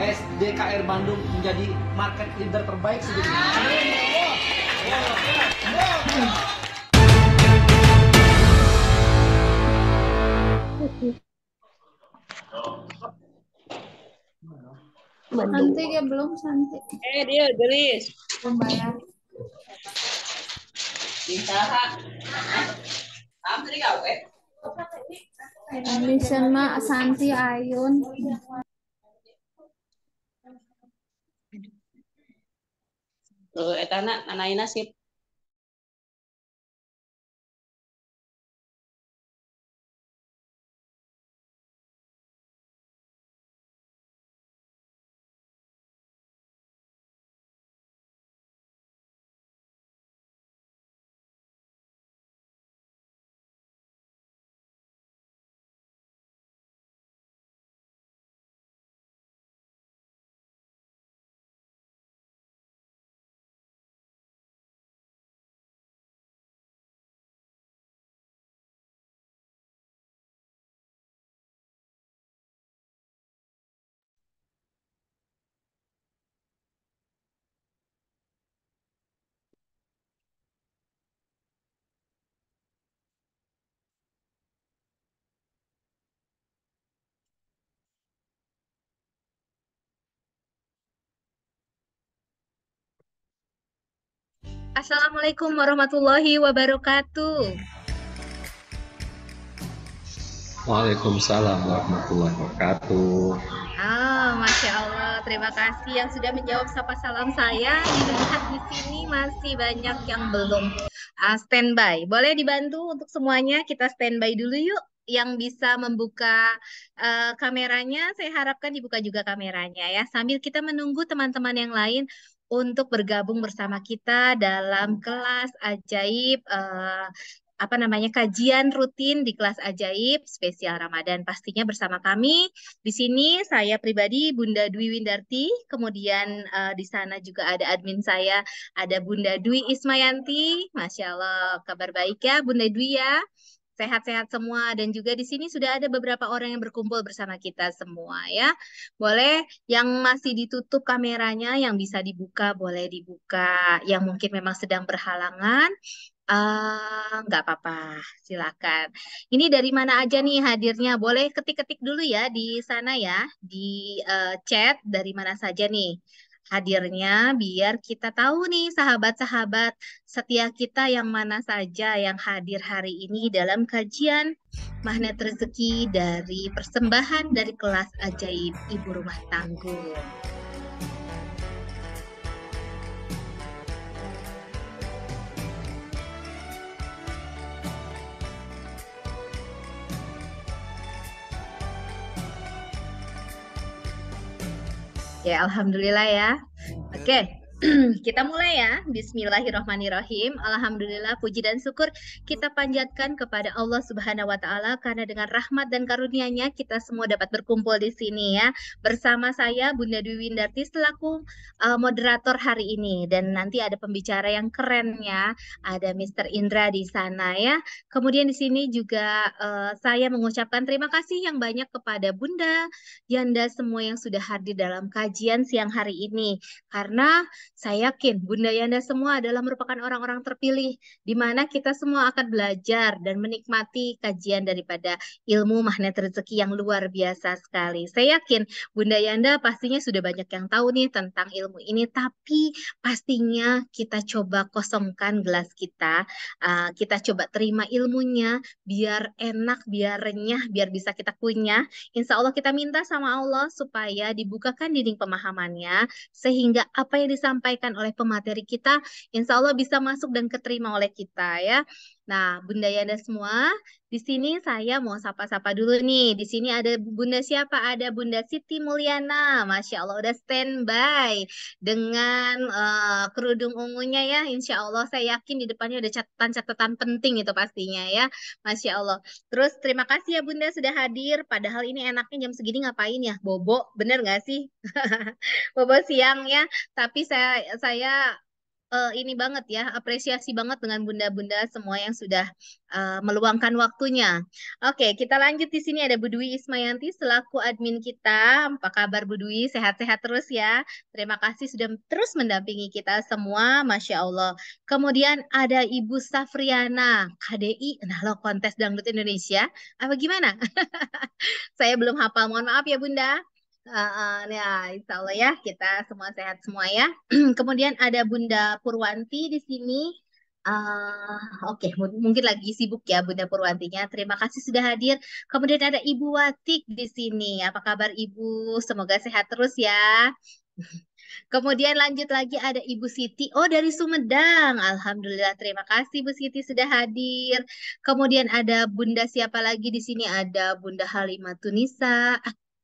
SDKR Bandung menjadi market leader terbaik sedunia. Santai ya belum santai. Dia gelis. Pembayar. Disaha. Tadi gawe. Mission mah Santi Ayun. Eta nanaina sip. Assalamualaikum warahmatullahi wabarakatuh. Waalaikumsalam warahmatullahi wabarakatuh. Masya Allah, terima kasih yang sudah menjawab sapa salam saya. Dilihat di sini masih banyak yang belum standby. Boleh dibantu untuk semuanya, kita standby dulu yuk. Yang bisa membuka kameranya, saya harapkan dibuka juga kameranya ya. Sambil kita menunggu teman-teman yang lain untuk bergabung bersama kita dalam kelas ajaib kajian rutin di kelas ajaib spesial Ramadan, pastinya bersama kami di sini. Saya pribadi Bunda Dwi Windarti, kemudian di sana juga ada admin saya, ada Bunda Dwi Ismayanti. Masya Allah, kabar baik ya Bunda Dwi ya. Sehat-sehat semua, dan juga di sini sudah ada beberapa orang yang berkumpul bersama kita semua ya. Boleh yang masih ditutup kameranya, yang bisa dibuka boleh dibuka. Yang mungkin memang sedang berhalangan, nggak apa-apa, silakan. Ini dari mana aja nih hadirnya? Boleh ketik-ketik dulu ya di sana ya, di chat dari mana saja nih hadirnya, biar kita tahu nih sahabat-sahabat setia kita yang mana saja yang hadir hari ini dalam kajian Magnet Rezeki dari persembahan dari kelas ajaib Ibu Rumah Tangguh. Ya, alhamdulillah ya. Oke. Kita mulai ya. Bismillahirrahmanirrahim. Alhamdulillah, puji dan syukur kita panjatkan kepada Allah Subhanahu wa taala, karena dengan rahmat dan karunia-Nya kita semua dapat berkumpul di sini ya. Bersama saya Bunda Dwi Windarti selaku moderator hari ini, dan nanti ada pembicara yang keren ya. Ada Mr. Indra di sana ya. Kemudian di sini juga saya mengucapkan terima kasih yang banyak kepada Bunda Yanda semua yang sudah hadir dalam kajian siang hari ini, karena saya yakin Bunda Yanda semua adalah merupakan orang-orang terpilih di mana kita semua akan belajar dan menikmati kajian daripada ilmu magnet rezeki yang luar biasa sekali. Saya yakin Bunda Yanda pastinya sudah banyak yang tahu nih tentang ilmu ini, tapi pastinya kita coba kosongkan gelas kita, kita coba terima ilmunya biar enak, biar renyah, biar bisa kita kunyah. Insya Allah kita minta sama Allah supaya dibukakan dinding pemahamannya, sehingga apa yang disampaikan oleh pemateri kita insya Allah bisa masuk dan keterima oleh kita ya. Nah, Bunda Yanda semua, di sini saya mau sapa-sapa dulu nih. Di sini ada Bunda siapa? Ada Bunda Siti Mulyana. Masya Allah udah standby dengan kerudung ungunya ya. Insya Allah saya yakin di depannya ada catatan-catatan penting itu pastinya ya. Masya Allah. Terus terima kasih ya Bunda sudah hadir. Padahal ini enaknya jam segini ngapain ya? Bobo, bener nggak sih? Bobo siang ya. Tapi saya ini banget ya, apresiasi banget dengan bunda-bunda semua yang sudah meluangkan waktunya. Oke, kita lanjut di sini ada Bu Dwi Ismayanti selaku admin kita. Apa kabar Bu Dwi? Sehat-sehat terus ya. Terima kasih sudah terus mendampingi kita semua, Masya Allah. Kemudian ada Ibu Safriana, KDI, nah lo kontes dangdut Indonesia. Apa gimana? Saya belum hafal, mohon maaf ya Bunda. Ya, insya Allah ya, kita semua sehat semua ya. Kemudian ada Bunda Purwanti di sini. Oke, mungkin lagi sibuk ya Bunda Purwantinya. Terima kasih sudah hadir. Kemudian ada Ibu Watik di sini. Apa kabar Ibu? Semoga sehat terus ya. Kemudian lanjut lagi ada Ibu Siti. Oh, dari Sumedang. Alhamdulillah, terima kasih Bu Siti sudah hadir. Kemudian ada Bunda siapa lagi di sini? Ada Bunda Halimatunisa.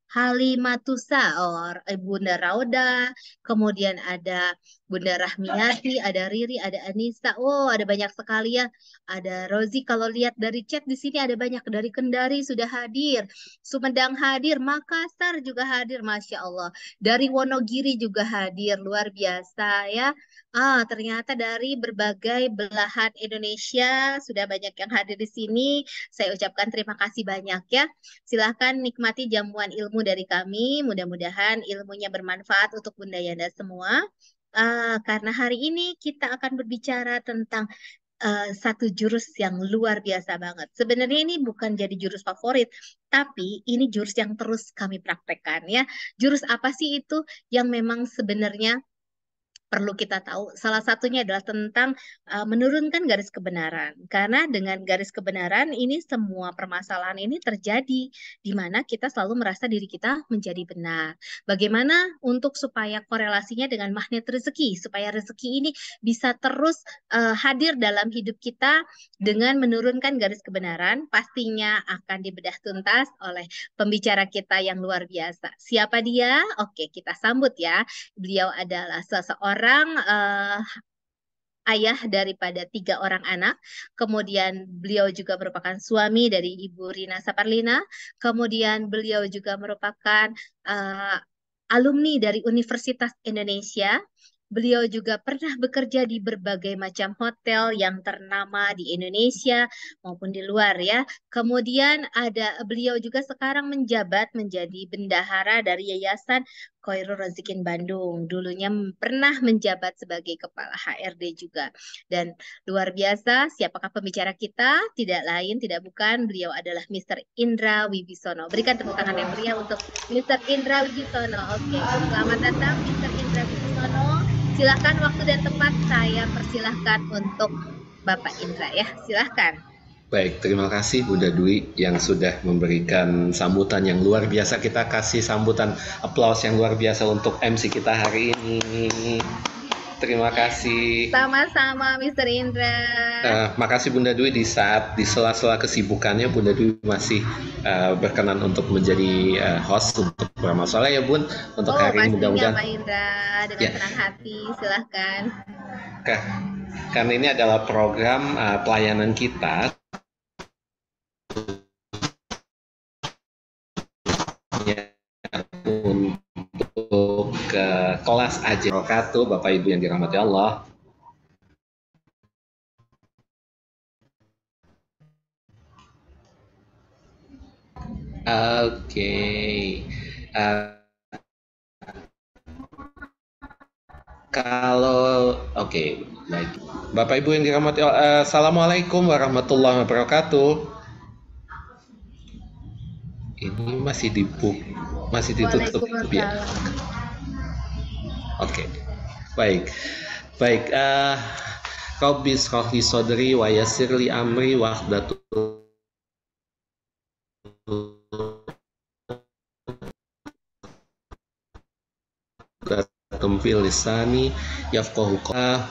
Halimatusa or Bunda Rauda, kemudian ada Bunda Rahmiati, ada Riri, ada Anissa. Oh, ada banyak sekali ya. Ada Rozi. Kalau lihat dari chat di sini ada banyak dari Kendari sudah hadir, Sumedang hadir, Makassar juga hadir, Masya Allah. Dari Wonogiri juga hadir, luar biasa ya. Ternyata dari berbagai belahan Indonesia sudah banyak yang hadir di sini. Saya ucapkan terima kasih banyak ya. Silahkan nikmati jamuan ilmu dari kami. Mudah-mudahan ilmunya bermanfaat untuk Bunda Yanda semua. Karena hari ini kita akan berbicara tentang satu jurus yang luar biasa banget. Sebenarnya ini bukan jadi jurus favorit, tapi ini jurus yang terus kami praktekkan ya. Jurus apa sih itu yang memang sebenarnya perlu kita tahu? Salah satunya adalah tentang menurunkan garis kebenaran. Karena dengan garis kebenaran ini semua permasalahan ini terjadi di mana kita selalu merasa diri kita menjadi benar. Bagaimana untuk supaya korelasinya dengan magnet rezeki, supaya rezeki ini bisa terus hadir dalam hidup kita dengan menurunkan garis kebenaran, pastinya akan dibedah tuntas oleh pembicara kita yang luar biasa. Siapa dia? Oke, kita sambut ya. Beliau adalah seseorang ayah daripada 3 orang anak. Kemudian beliau juga merupakan suami dari Ibu Rina Saparlina. Kemudian beliau juga merupakan alumni dari Universitas Indonesia. Beliau juga pernah bekerja di berbagai macam hotel yang ternama di Indonesia maupun di luar ya. Kemudian ada beliau juga sekarang menjabat menjadi bendahara dari Yayasan Khairul Razikin Bandung. Dulunya pernah menjabat sebagai kepala HRD juga. Dan luar biasa, siapakah pembicara kita? Tidak lain, tidak bukan, beliau adalah Mr. Indra Wibisono. Berikan tepuk tangan yang meriah untuk Mr. Indra Wibisono. Oke, selamat datang Mr. Indra Wibisono. Silahkan waktu dan tempat saya persilahkan untuk Bapak Indra ya, silahkan. Baik, terima kasih Bunda Dwi yang sudah memberikan sambutan yang luar biasa. Kita kasih sambutan aplaus yang luar biasa untuk MC kita hari ini. Terima kasih. Sama-sama Mr. Indra. Makasih Bunda Dwi, di sela-sela kesibukannya Bunda Dwi masih berkenan untuk menjadi host untuk Beramal Soleh ya Bun. Untuk hari ini mudah-mudahan Pak Indra dengan senang hati, silahkan. Karena ini adalah program pelayanan kita untuk kelas aja Bapak Ibu yang dirahmati Allah. Oke. Baik. Bapak Ibu yang dirahmati Allah, Assalamualaikum warahmatullahi wabarakatuh. Ini masih ditutup ya. Oke. Baik. Rabbi shrah li sadri wa yassir li amri wahlul fil lisani yafqahu qawli.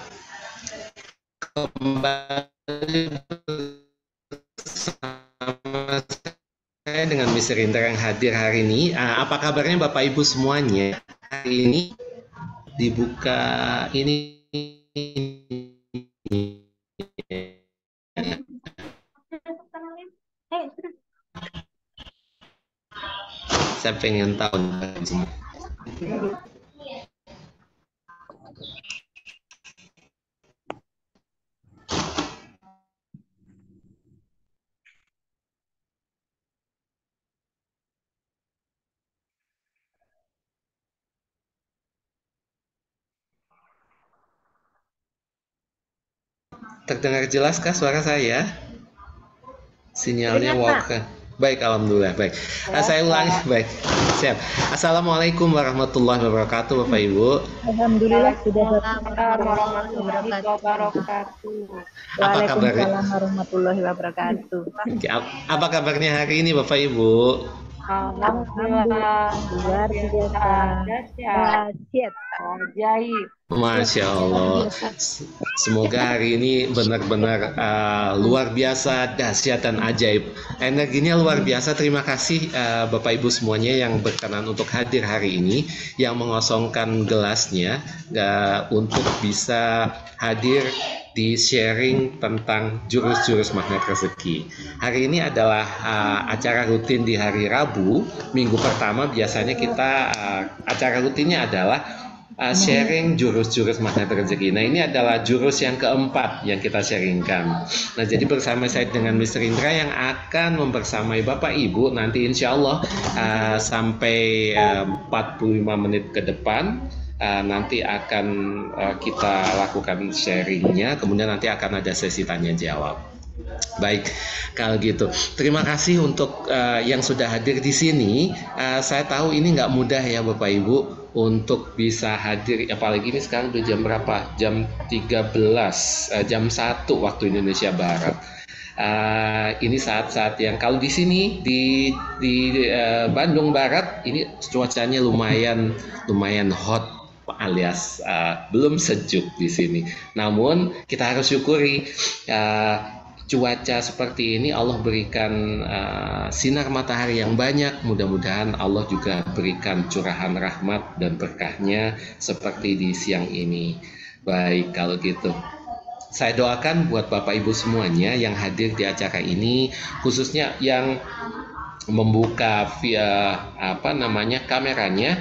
Kembali bersama saya dengan Mr. Indra yang hadir hari ini. Apa kabarnya Bapak Ibu semuanya? Hari ini dibuka ini saya pengen tahu Terdengar jelaskah suara saya? Sinyalnya Terdengar, Pak. walk. Baik, alhamdulillah. Baik. Saya ulangi. Baik. Siap. Assalamualaikum warahmatullahi wabarakatuh, Bapak Ibu. Alhamdulillah sudah Warahmatullahi wabarakatuh. Apa kabarnya? Waalaikumsalam warahmatullahi wabarakatuh. Apa kabarnya hari ini, Bapak Ibu? Alhamdulillah luar biasa dahsyat ajaib. Masya Allah. Semoga hari ini benar-benar luar biasa, dahsyat dan ajaib. Energinya luar biasa. Terima kasih Bapak Ibu semuanya yang berkenan untuk hadir hari ini, yang mengosongkan gelasnya untuk bisa hadir di sharing tentang jurus-jurus magnet rezeki. Hari ini adalah acara rutin di hari Rabu, minggu pertama. Biasanya kita acara rutinnya adalah sharing jurus-jurus magnet rezeki. Nah, ini adalah jurus yang keempat yang kita sharingkan. Nah, jadi bersama saya dengan Mr. Indra yang akan membersamai Bapak Ibu nanti insya Allah sampai 45 menit ke depan. Nanti akan kita lakukan sharingnya, kemudian nanti akan ada sesi tanya jawab. Baik, kalau gitu terima kasih untuk yang sudah hadir di sini. Saya tahu ini nggak mudah ya Bapak Ibu untuk bisa hadir, apalagi ini sekarang udah jam berapa? Jam 13, jam 1 waktu Indonesia Barat. Ini saat-saat yang kalau di sini di Bandung Barat ini cuacanya lumayan hot, alias belum sejuk di sini. Namun kita harus syukuri cuaca seperti ini. Allah berikan sinar matahari yang banyak. Mudah-mudahan Allah juga berikan curahan rahmat dan berkahnya seperti di siang ini. Baik, kalau gitu saya doakan buat Bapak Ibu semuanya yang hadir di acara ini, khususnya yang membuka via kameranya.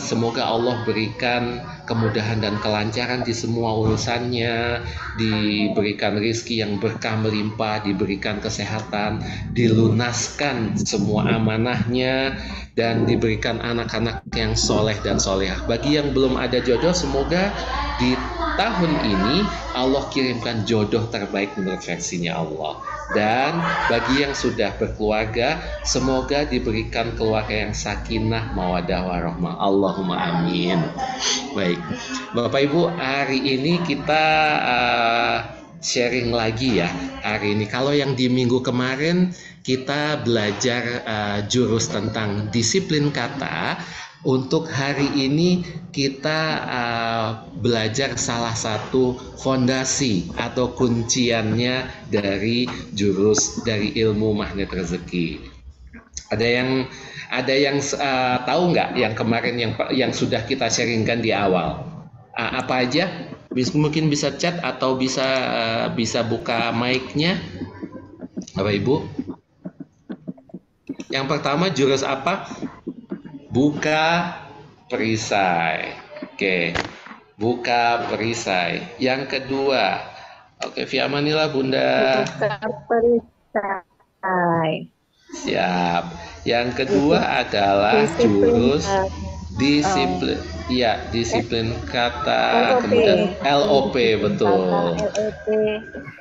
Semoga Allah berikan kemudahan dan kelancaran di semua urusannya, diberikan rezeki yang berkah melimpah, diberikan kesehatan, dilunaskan semua amanahnya, dan diberikan anak-anak yang soleh dan solehah. Bagi yang belum ada jodoh, semoga di tahun ini Allah kirimkan jodoh terbaik menurut versinya Allah. Dan bagi yang sudah berkeluarga, semoga diberikan keluarga yang sakinah, mawaddah, warahmah. Allahumma amin. Baik, Bapak Ibu, hari ini kita sharing lagi ya. Hari ini, kalau yang di minggu kemarin kita belajar jurus tentang disiplin kata. Untuk hari ini kita belajar salah satu fondasi atau kunciannya dari ilmu magnet rezeki. Ada yang tahu nggak yang kemarin yang sudah kita sharingkan di awal? Apa aja? Mungkin bisa chat atau bisa buka mic-nya, Bapak Ibu. Yang pertama, jurus apa? Buka perisai. Oke, buka perisai. Yang kedua, oke, via Manila Bunda. Buka perisai. Siap. Yang kedua adalah jurus disiplin. Iya, disiplin kata. Kemudian LOP, betul. LOP.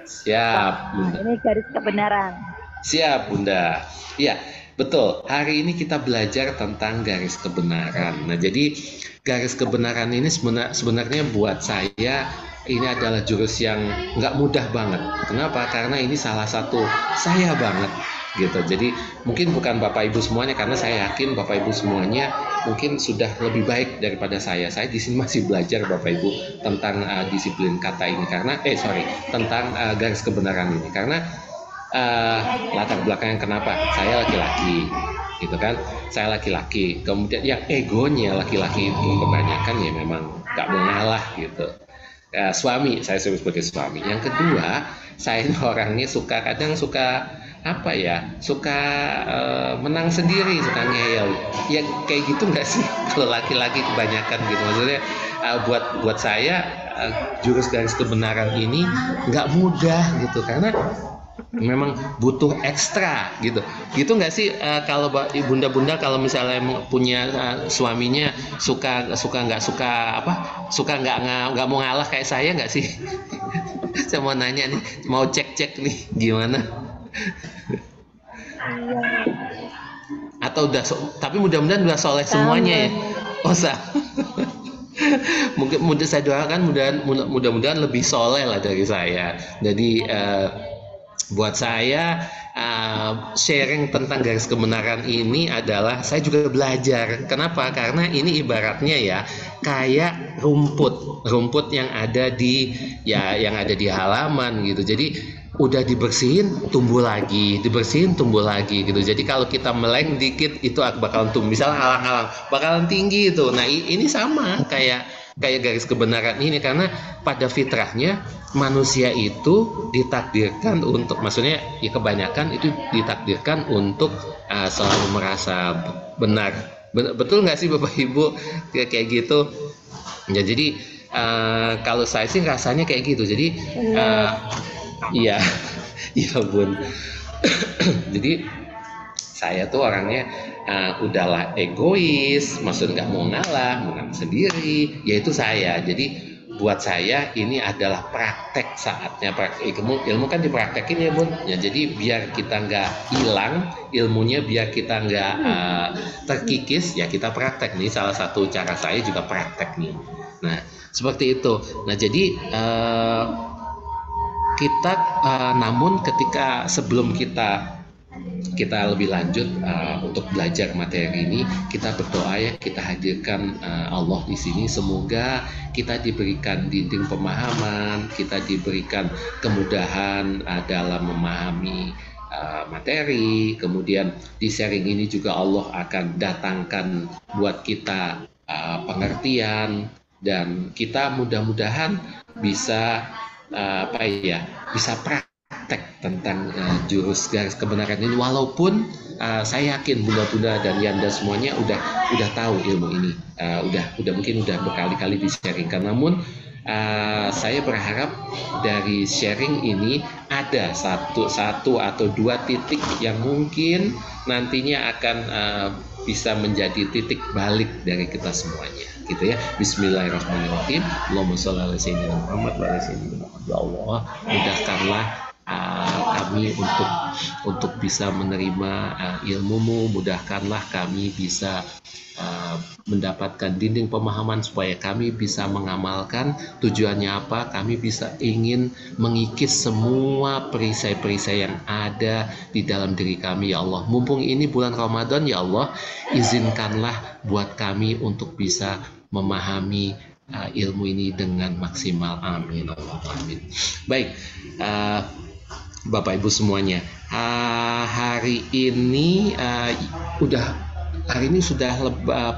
Siap, Bunda. Ini garis kebenaran. Siap, Bunda. Iya. Betul, hari ini kita belajar tentang garis kebenaran. Nah, jadi garis kebenaran ini sebenarnya buat saya ini adalah jurus yang nggak mudah banget. Kenapa? Karena ini salah satu saya banget gitu. Jadi mungkin bukan Bapak Ibu semuanya, karena saya yakin Bapak Ibu semuanya mungkin sudah lebih baik daripada saya. Saya di sini masih belajar Bapak Ibu tentang disiplin kata ini tentang garis kebenaran ini. Karena latar belakang kenapa saya laki-laki gitu kan, saya laki-laki, kemudian yang egonya laki-laki itu kebanyakan ya memang gak mau ngalah gitu. Suami, saya sebut sebagai suami. Yang kedua, saya orangnya suka menang sendiri, suka ngeyel. Ya kayak gitu nggak sih kalau laki-laki kebanyakan gitu. Maksudnya buat saya jurus garis kebenaran ini nggak mudah gitu, karena memang butuh ekstra gitu nggak sih? Kalau bunda-bunda kalau misalnya punya suaminya suka nggak mau ngalah kayak saya nggak sih? Saya mau nanya nih, mau cek-cek nih gimana? Atau udah tapi mudah-mudahan udah soleh semuanya ya. Oh, mungkin saya doakan mudah-mudahan lebih soleh lah dari saya. Jadi buat saya sharing tentang garis kebenaran ini adalah saya juga belajar. Kenapa? Karena ini ibaratnya ya kayak rumput yang ada di halaman gitu. Jadi udah dibersihin tumbuh lagi gitu. Jadi kalau kita meleng dikit itu bakalan tumbuh. Misalnya alang-alang bakalan tinggi itu. Nah ini sama kayak garis kebenaran ini, karena pada fitrahnya manusia itu ditakdirkan untuk, maksudnya ya kebanyakan itu ditakdirkan untuk selalu merasa benar. Betul nggak sih Bapak Ibu kayak gitu? Ya jadi kalau saya sih rasanya kayak gitu. Jadi iya Bun. Jadi saya tuh orangnya udahlah egois, maksud nggak mau ngalah, mau ngalah sendiri, yaitu saya. Jadi buat saya ini adalah praktek saatnya, ilmu kan dipraktekin ya Bun. Ya jadi biar kita nggak hilang ilmunya, biar kita nggak terkikis, ya kita praktek nih. Salah satu cara saya juga praktek nih. Nah seperti itu. Nah jadi kita namun ketika sebelum kita lebih lanjut untuk belajar materi ini, kita berdoa ya, kita hadirkan Allah di sini. Semoga kita diberikan dinding pemahaman, kita diberikan kemudahan dalam memahami materi. Kemudian di sharing ini juga Allah akan datangkan buat kita pengertian, dan kita mudah-mudahan bisa bisa praktek tentang jurus garis kebenaran ini. Walaupun saya yakin bunda-bunda dan yanda semuanya udah tahu ilmu ini, mungkin udah berkali-kali di-sharingkan. Namun saya berharap dari sharing ini ada satu atau dua titik yang mungkin nantinya akan bisa menjadi titik balik dari kita semuanya, gitu ya. Bismillahirrahmanirrahim. Allahumma sholli ala sayyidina Muhammad wa ala sayyidina Muhammad. Ya Allah, mudahkanlah kami untuk bisa menerima ilmu-Mu, mudahkanlah kami bisa mendapatkan dinding pemahaman supaya kami bisa mengamalkan. Tujuannya apa? Kami bisa ingin mengikis semua perisai-perisai yang ada di dalam diri kami, ya Allah. Mumpung ini bulan Ramadan, ya Allah, izinkanlah buat kami untuk bisa memahami ilmu ini dengan maksimal. Amin, Allah, amin. Baik, Bapak Ibu semuanya, hari ini hari ini sudah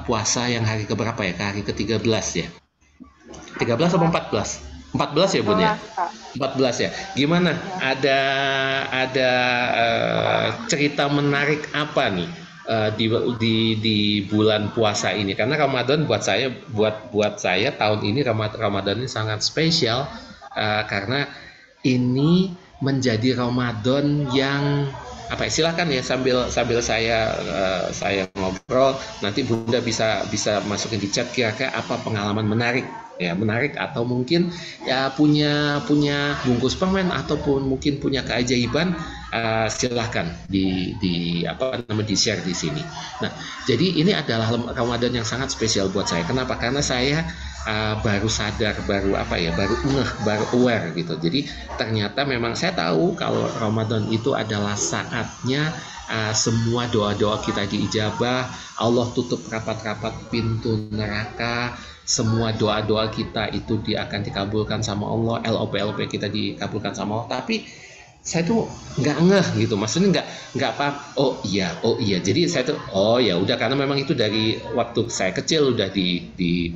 puasa yang hari keberapa ya? Hari ke-13 ya? 13 atau 14? 14 ya Bun ya? 14 ya. Gimana? Ada cerita menarik apa nih di bulan puasa ini? Karena Ramadan buat saya tahun ini Ramadan ini sangat spesial karena ini menjadi Ramadan yang silakan ya, sambil saya ngobrol, nanti Bunda bisa masukin di chat kira-kira apa pengalaman menarik atau mungkin ya punya bungkus permen ataupun mungkin punya keajaiban, silahkan di share di sini. Nah, jadi ini adalah Ramadan yang sangat spesial buat saya. Kenapa? Karena saya baru sadar, baru aware gitu. Jadi ternyata memang saya tahu kalau Ramadan itu adalah saatnya semua doa-doa kita diijabah. Allah tutup rapat-rapat pintu neraka. Semua doa-doa kita itu akan dikabulkan sama Allah. LOP kita dikabulkan sama Allah. Tapi saya tuh nggak ngeh gitu, maksudnya nggak apa. Oh iya. Jadi saya tuh ya udah, karena memang itu dari waktu saya kecil udah di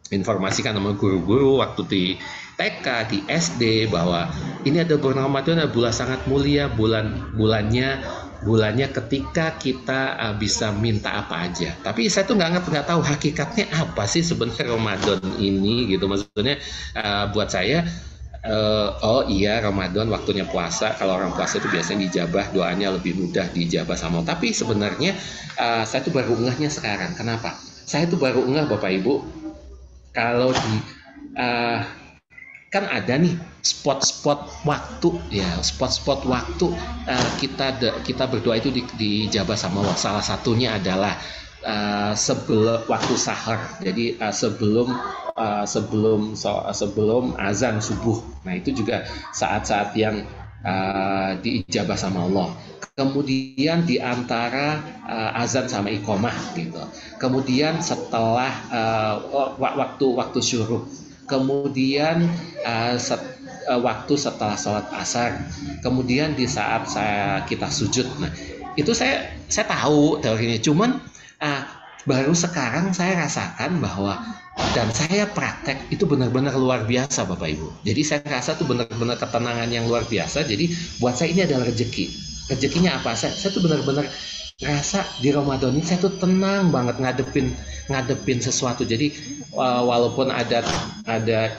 informasikan sama guru-guru waktu di TK, di SD, bahwa ini ada bulan Ramadan, ada bulan sangat mulia, bulannya ketika kita bisa minta apa aja. Tapi saya tuh nggak tahu hakikatnya apa sih sebenarnya Ramadan ini gitu. Maksudnya buat saya Ramadan waktunya puasa. Kalau orang puasa itu biasanya dijabah, doanya lebih mudah dijabah sama. Tapi sebenarnya saya tuh baru ngehnya sekarang. Kenapa? Saya tuh baru ngeh Bapak Ibu, kalau kan ada nih spot-spot waktu ya, spot-spot waktu kita berdoa itu dijabah sama Allah. Salah satunya adalah sebelum waktu sahur. Jadi sebelum azan subuh. Nah, itu juga saat-saat yang diijabah sama Allah. Kemudian di antara azan sama iqomah gitu. Kemudian setelah waktu syuruk. Kemudian waktu setelah sholat asar, kemudian di saat kita sujud. Nah, itu saya tahu teorinya, cuman baru sekarang saya rasakan bahwa, dan saya praktek itu benar-benar luar biasa Bapak Ibu. Jadi saya rasa itu benar-benar ketenangan yang luar biasa. Jadi buat saya ini adalah rezeki. Rezekinya apa? Saya tuh benar-benar rasa di Ramadan ini saya tuh tenang banget ngadepin sesuatu. Jadi walaupun ada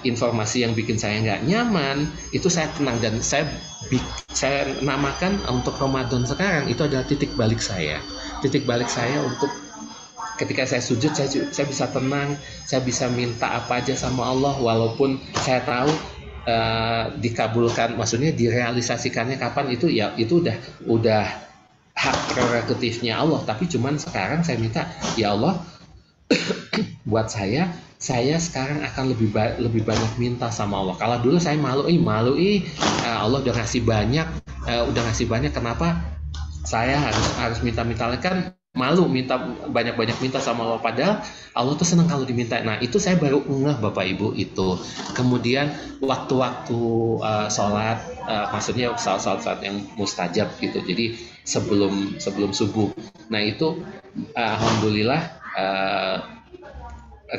informasi yang bikin saya nggak nyaman, itu saya tenang, dan saya namakan untuk Ramadan sekarang itu adalah titik balik saya. Titik balik saya untuk ketika saya sujud, saya bisa tenang, saya bisa minta apa aja sama Allah, walaupun saya tahu dikabulkan, maksudnya direalisasikannya kapan itu ya, itu udah hak prerogatifnya Allah. Tapi cuman sekarang saya minta, ya Allah, buat saya sekarang akan lebih banyak minta sama Allah. Kalau dulu saya malu, Allah udah ngasih banyak, kenapa saya harus minta kan malu minta banyak minta sama Allah, padahal Allah tuh senang kalau diminta. Nah, itu saya baru ngeh Bapak Ibu itu. Kemudian waktu-waktu sholat, maksudnya saat yang mustajab gitu. Jadi sebelum subuh. Nah, itu alhamdulillah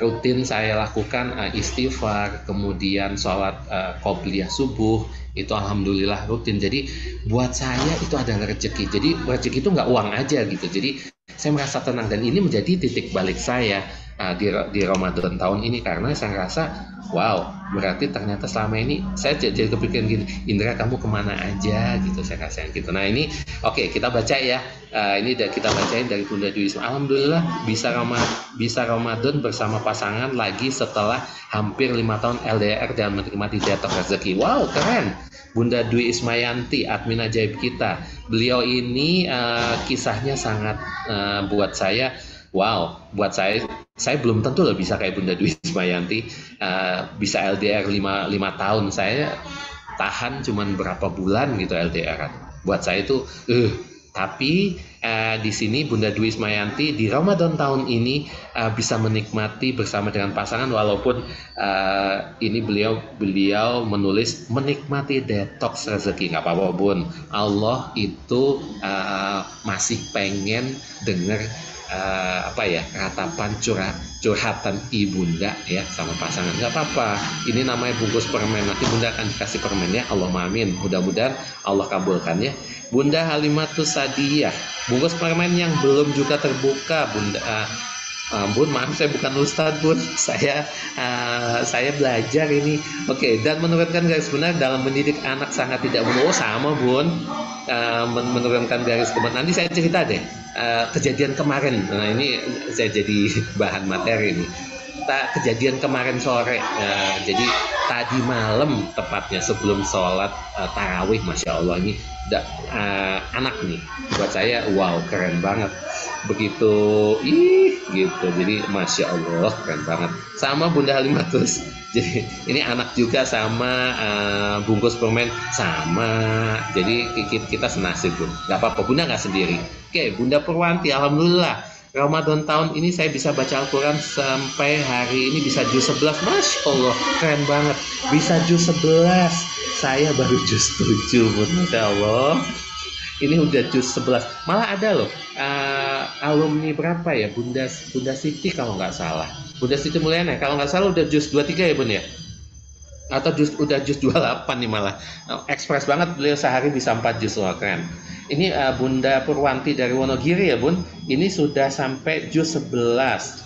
rutin saya lakukan istighfar, kemudian sholat qobliyah subuh, itu alhamdulillah rutin. Jadi buat saya itu adalah rezeki. Jadi rezeki itu nggak uang aja gitu. Jadi saya merasa tenang, dan ini menjadi titik balik saya di Ramadan tahun ini, karena saya rasa wow, berarti ternyata selama ini saya jadi kepikiran gini, Indra kamu kemana aja gitu, saya rasa gitu. Nah, ini oke, kita baca ya. Ini kita bacain dari Bunda Dwi. Alhamdulillah bisa Ramadan bersama pasangan lagi setelah hampir 5 tahun LDR dan menikmati detok rezeki. Wow, keren. Bunda Dwi Ismayanti, admin ajaib kita. Beliau ini kisahnya sangat buat saya, wow, buat saya belum tentu loh bisa kayak Bunda Dwi Ismayanti, bisa LDR 5 tahun. Saya tahan cuman berapa bulan gitu LDR. Buat saya itu tapi di sini Bunda Dwi Ismayanti di Ramadan tahun ini bisa menikmati bersama dengan pasangan, walaupun ini beliau menulis menikmati detoks rezeki. Nggak apa-apa Bun, Allah itu masih pengen dengar ratapan curhatan ibunda ya sama pasangan. Nggak apa-apa, ini namanya bungkus permen, nanti bunda akan dikasih permen ya. Allahumma amin, mudah-mudahan Allah kabulkan ya. Bunda Halimatus Sadiyah, bungkus permen yang belum juga terbuka Bunda. Bun, maaf saya bukan ustadz Bun, saya belajar ini. Oke, dan menurunkan garis benar dalam mendidik anak sangat tidak mudah. Sama Bun, menurunkan garis benar. Nanti saya cerita deh kejadian kemarin. Nah, ini saya jadi bahan materi ini. Kejadian kemarin sore, jadi tadi malam tepatnya sebelum sholat tarawih, masya Allah ini anak nih buat saya wow keren banget, begitu gitu, jadi masya Allah keren banget. Sama Bunda Halimatus, jadi ini anak juga sama, bungkus permen sama, jadi kita senasib Bun, nggak apa-apa, Bunda nggak sendiri. Oke, Bunda Purwanti, alhamdulillah Ramadan tahun ini saya bisa baca Al-Quran sampai hari ini bisa juz 11. Masya Allah, keren banget. Bisa juz 11. Saya baru juz 7. Masya Allah. Ini udah juz 11. Malah ada loh alumni berapa ya? Bunda Siti kalau nggak salah. Bunda Siti Mulyana kalau nggak salah udah juz 23 ya Bun ya? Atau udah juz 28 nih malah. Ekspres banget, beliau sehari bisa 4 juz. Wah, keren. Ini Bunda Purwanti dari Wonogiri ya Bun. Ini sudah sampai juz 11.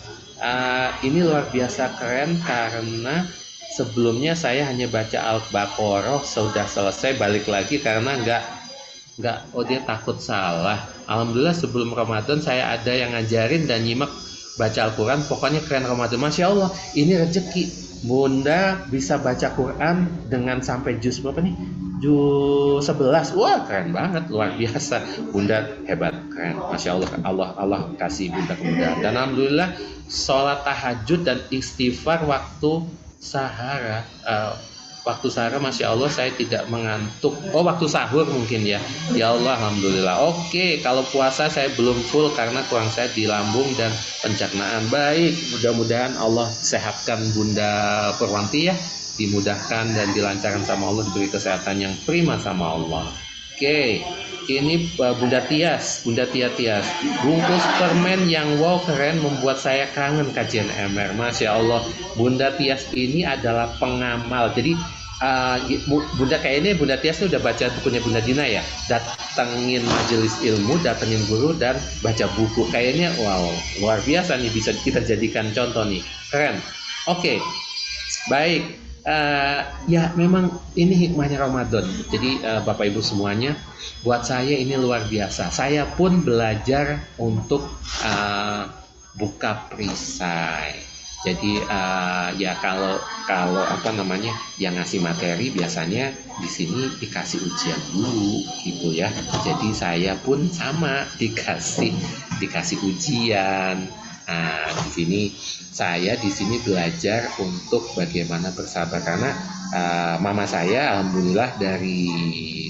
Ini luar biasa keren karena sebelumnya saya hanya baca Al-Baqarah, sudah selesai balik lagi karena nggak dia takut salah. Alhamdulillah sebelum Ramadan saya ada yang ngajarin dan nyimak baca Al-Quran, pokoknya keren Ramadan. Masya Allah, ini rezeki. Bunda bisa baca Quran dengan sampai juz berapa nih? Juz 11. Wah, keren banget, luar biasa. Bunda hebat, keren. Masya Allah, Allah kasih Bunda kemudahan. Dan alhamdulillah sholat tahajud dan istighfar waktu sahara. Waktu sahara, Masya Allah, saya tidak mengantuk. Oh, waktu sahur mungkin ya. Ya Allah, alhamdulillah. Oke, kalau puasa saya belum full karena kurang sehat di lambung dan pencernaan. Baik, mudah-mudahan Allah sehatkan Bunda Purwanti ya. Dimudahkan dan dilancarkan sama Allah, diberi kesehatan yang prima sama Allah. Oke, ini Bunda Tias, Bunda Tias. Bungkus permen yang wow keren membuat saya kangen kajian MR. Masya Allah, Bunda Tias ini adalah pengamal. Jadi Bunda kayaknya Bunda Tias udah baca bukunya Bunda Dina ya. Datengin majelis ilmu, datengin guru dan baca buku. Kayaknya wow, luar biasa nih, bisa kita jadikan contoh nih. Keren. Oke, baik. Ya memang ini hikmahnya Ramadan. Jadi Bapak Ibu semuanya, buat saya ini luar biasa. Saya pun belajar untuk buka perisai. Jadi ya kalau apa namanya yang ngasih materi biasanya di sini dikasih ujian dulu gitu ya. Jadi saya pun sama dikasih ujian. Nah, saya di sini belajar untuk bagaimana bersabar karena mama saya alhamdulillah dari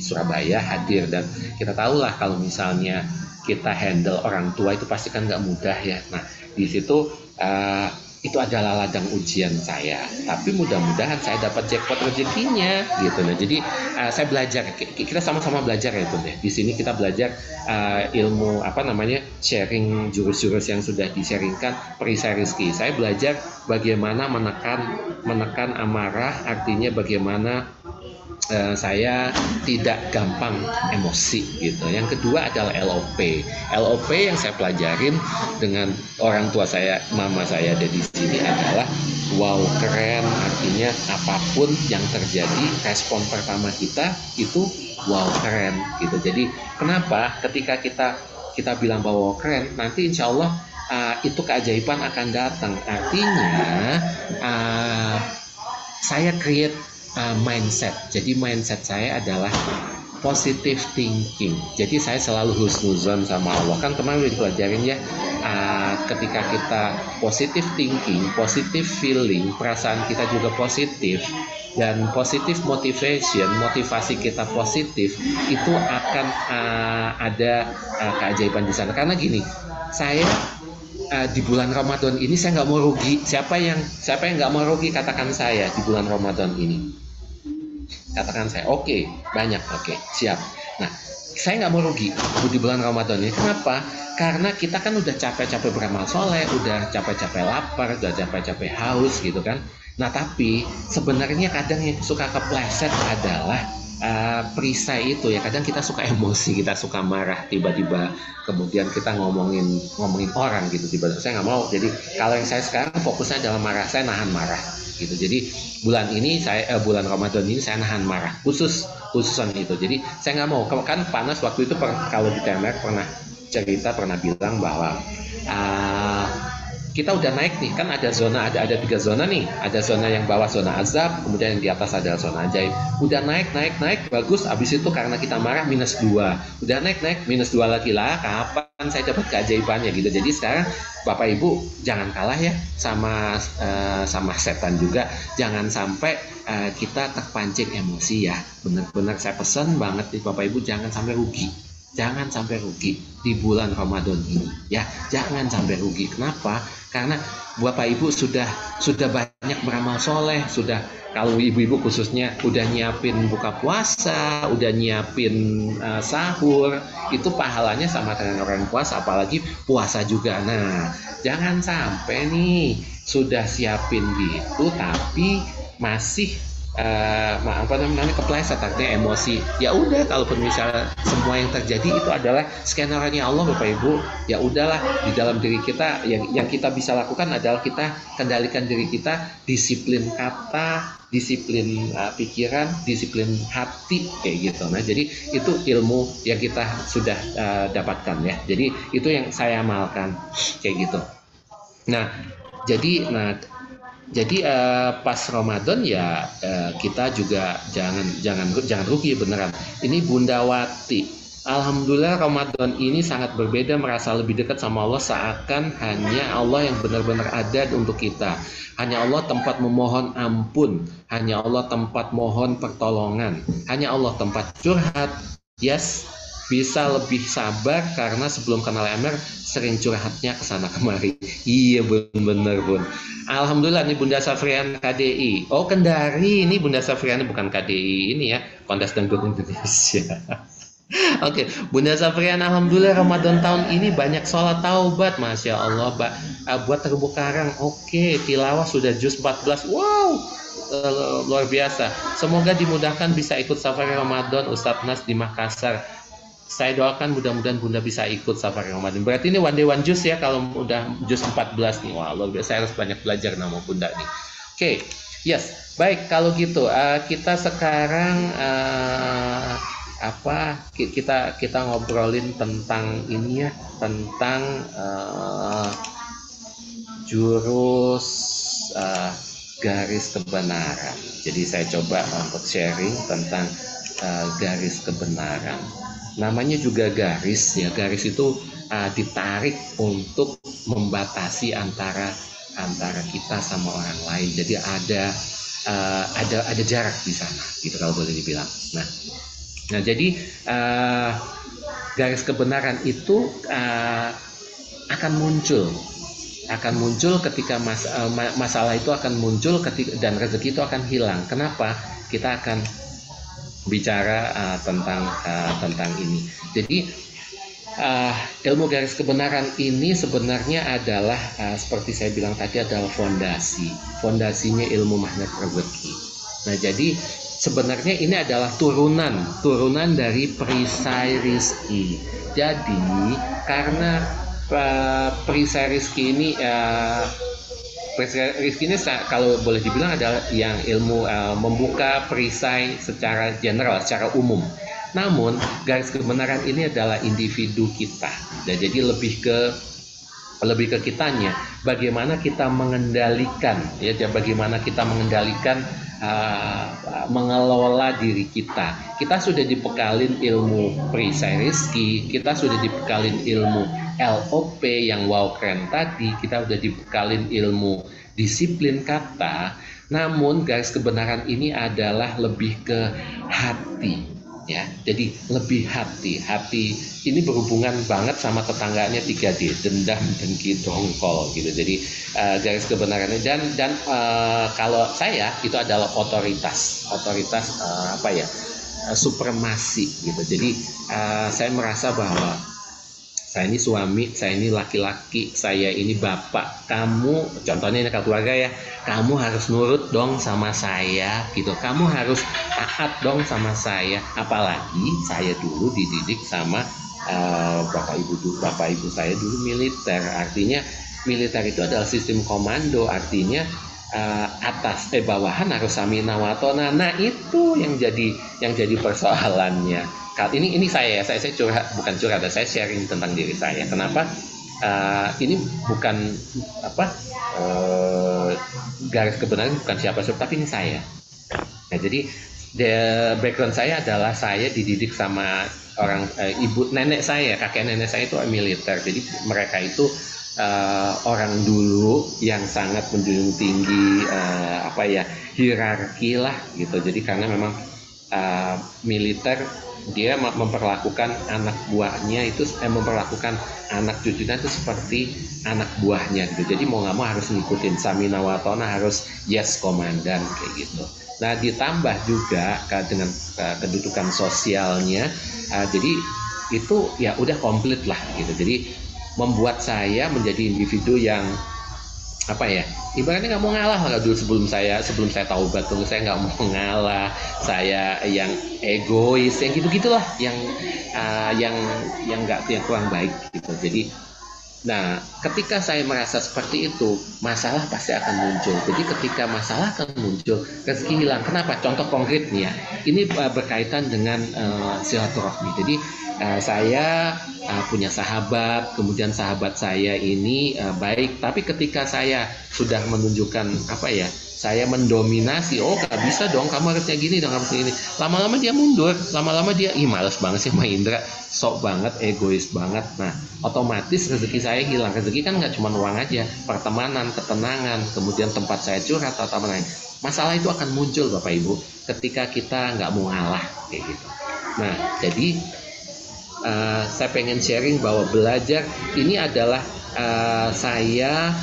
Surabaya hadir, dan kita tahulah kalau misalnya kita handle orang tua itu pasti kan nggak mudah ya. Nah, di situ itu adalah ladang ujian saya, tapi mudah-mudahan saya dapat jackpot rezekinya gitu. Nah, jadi saya belajar, kita sama-sama belajar ya Bun ya. Di sini kita belajar ilmu apa namanya, sharing jurus-jurus yang sudah di-sharingkan perisai rezeki. Saya belajar bagaimana menekan amarah, artinya bagaimana saya tidak gampang emosi gitu. Yang kedua adalah LOP. LOP yang saya pelajarin dengan orang tua saya, mama saya ada di sini adalah wow keren, artinya apapun yang terjadi respon pertama kita itu wow keren gitu. Jadi kenapa ketika kita bilang bahwa wow, keren, nanti insya Allah itu keajaiban akan datang. Artinya saya create mindset. Jadi mindset saya adalah positive thinking. Jadi saya selalu husnuzon sama Allah. Kan kemarin udah dipelajarin ya, ketika kita positive thinking, positive feeling, perasaan kita juga positif, dan positive motivation, motivasi kita positif, itu akan ada keajaiban di sana. Karena gini, saya di bulan Ramadan ini saya nggak mau rugi. Siapa yang nggak mau rugi, katakan saya di bulan Ramadan ini. Katakan saya, oke, banyak, oke, siap. Nah, saya nggak mau rugi di bulan Ramadan ini. Kenapa? Karena kita kan udah capek-capek beramal soleh, udah capek-capek lapar, udah capek-capek haus gitu kan. Nah, tapi sebenarnya kadang yang suka kepleset adalah perisai itu ya. Kadang kita suka emosi, kita suka marah tiba-tiba, kemudian kita ngomongin orang gitu tiba-tiba. Saya nggak mau. Jadi kalau yang saya sekarang fokusnya adalah marah, saya nahan marah gitu. Jadi bulan ini bulan Ramadan ini saya nahan marah, khususan itu. Jadi saya nggak mau, kan panas waktu itu kalau di TMR pernah bilang bahwa kita udah naik nih, kan ada 3 zona nih. Ada zona yang bawah, zona azab, kemudian yang di atas ada zona ajaib. Udah naik, bagus. Abis itu karena kita marah -2. Udah naik -2 lagi lah. Kapan saya dapat keajaibannya gitu. Jadi sekarang Bapak Ibu jangan kalah ya sama setan juga. Jangan sampai kita terpancing emosi ya. Benar-benar saya pesan banget nih Bapak Ibu, jangan sampai rugi. Jangan sampai rugi di bulan Ramadan ini ya. Jangan sampai rugi. Kenapa? Karena Bapak Ibu sudah banyak beramal soleh, sudah, kalau ibu-ibu khususnya udah nyiapin buka puasa, udah nyiapin sahur, itu pahalanya sama dengan orang puasa, apalagi puasa juga. Nah, jangan sampai nih sudah siapin gitu tapi masih kepleset, artinya emosi. Ya udah, kalaupun misalnya semua yang terjadi itu adalah skenario Allah Bapak Ibu, ya udahlah, di dalam diri kita yang kita bisa lakukan adalah kita kendalikan diri kita, disiplin kata, disiplin pikiran, disiplin hati kayak gitu. Nah, jadi itu ilmu yang kita sudah dapatkan ya. Jadi itu yang saya amalkan kayak gitu. Nah, jadi Jadi pas Ramadan ya kita juga jangan rugi beneran. Ini Bunda Wati. Alhamdulillah Ramadan ini sangat berbeda, merasa lebih dekat sama Allah, seakan hanya Allah yang benar-benar ada untuk kita. Hanya Allah tempat memohon ampun, hanya Allah tempat mohon pertolongan, hanya Allah tempat curhat. Yes, bisa lebih sabar karena sebelum kenal Emir sering curhatnya ke sana kemari. Iya benar Bun. Alhamdulillah nih Bunda Safrian KDI. Oh Kendari, ini Bunda Safrian bukan KDI ini ya, Kontes Dangdut Indonesia. Oke, Bunda Safrian, alhamdulillah Ramadan tahun ini banyak sholat taubat, masya Allah, buat terumbu karang. Oke, tilawah sudah juz 14, wow, luar biasa. Semoga dimudahkan bisa ikut safari Ramadan Ustadz Nas di Makassar. Saya doakan mudah-mudahan Bunda bisa ikut safari Ramadan. Berarti ini one day one juz ya, kalau udah juz 14 nih, wah luar biasa. Saya harus banyak belajar nama Bunda nih. Oke, yes, baik kalau gitu kita sekarang kita ngobrolin tentang ini ya, tentang jurus garis kebenaran. Jadi saya coba untuk sharing tentang garis kebenaran. Namanya juga garis ya. Garis itu ditarik untuk membatasi antara kita sama orang lain. Jadi ada jarak di sana, gitu kalau boleh dibilang. Nah, jadi garis kebenaran itu akan muncul ketika masalah itu akan muncul dan rezeki itu akan hilang. Kenapa? Kita akan bicara tentang ini. Jadi ilmu garis kebenaran ini sebenarnya adalah seperti saya bilang tadi adalah fondasinya ilmu magnet rezeki. Nah, jadi sebenarnya ini adalah turunan dari perisai rizki. Jadi karena perisai rizki ini kalau boleh dibilang adalah yang ilmu membuka perisai secara general, secara umum. Namun garis kebenaran ini adalah individu kita. Dan jadi lebih ke kitanya, bagaimana kita mengendalikan ya, bagaimana kita mengendalikan mengelola diri kita. Kita sudah dibekalin ilmu perisai rizki, kita sudah dibekalin ilmu LOP yang wow keren tadi, kita sudah dibekalin ilmu disiplin kata. Namun garis kebenaran ini adalah lebih ke hati ya. Jadi lebih hati ini berhubungan banget sama tetangganya 3D, dendam, dengki, dongkol gitu. Jadi garis kebenarannya dan kalau saya itu adalah otoritas supremasi gitu. Jadi saya merasa bahwa saya ini suami, saya ini laki-laki, saya ini bapak, kamu, contohnya ini keluarga ya, kamu harus nurut dong sama saya gitu, kamu harus taat dong sama saya. Apalagi saya dulu dididik sama bapak ibu saya dulu militer. Artinya militer itu adalah sistem komando, artinya bawahan harus samina wa ta'na. Nah itu yang jadi persoalannya. Ini saya bukan curhat, saya sharing tentang diri saya. Kenapa? Ini bukan garis kebenaran, bukan siapa tapi ini saya. Nah, jadi background saya adalah saya dididik sama orang ibu nenek saya, kakek nenek saya itu militer. Jadi mereka itu orang dulu yang sangat menjunjung tinggi hierarki lah gitu. Jadi karena memang militer dia memperlakukan anak buahnya itu memperlakukan anak cucunya itu seperti anak buahnya gitu. Jadi mau nggak mau harus ngikutin samina wa ta'na, harus yes komandan kayak gitu. Nah ditambah juga dengan kedudukan sosialnya, jadi itu ya udah komplit lah gitu. Jadi membuat saya menjadi individu yang ibaratnya nggak mau ngalah lah dulu sebelum saya taubat tuh. Saya nggak mau ngalah, saya yang egois, yang gitu-gitulah, yang kurang baik gitu. Jadi Nah, ketika saya merasa seperti itu, masalah pasti akan muncul. Jadi ketika masalah akan muncul, rezeki hilang. Kenapa? Contoh konkretnya, ini berkaitan dengan silaturahmi. Jadi saya punya sahabat, kemudian sahabat saya ini baik, tapi ketika saya sudah menunjukkan saya mendominasi, oh gak bisa dong, kamu harusnya gini dong, harusnya gini. Lama-lama dia mundur, lama-lama dia, males banget sih sama Indra, sok banget, egois banget. Nah, otomatis rezeki saya hilang. Rezeki kan nggak cuma uang aja, pertemanan, ketenangan, kemudian tempat saya curhat atau apa lain. Masalah itu akan muncul Bapak Ibu ketika kita nggak mau ngalah kayak gitu. Nah, jadi saya pengen sharing bahwa belajar ini adalah saya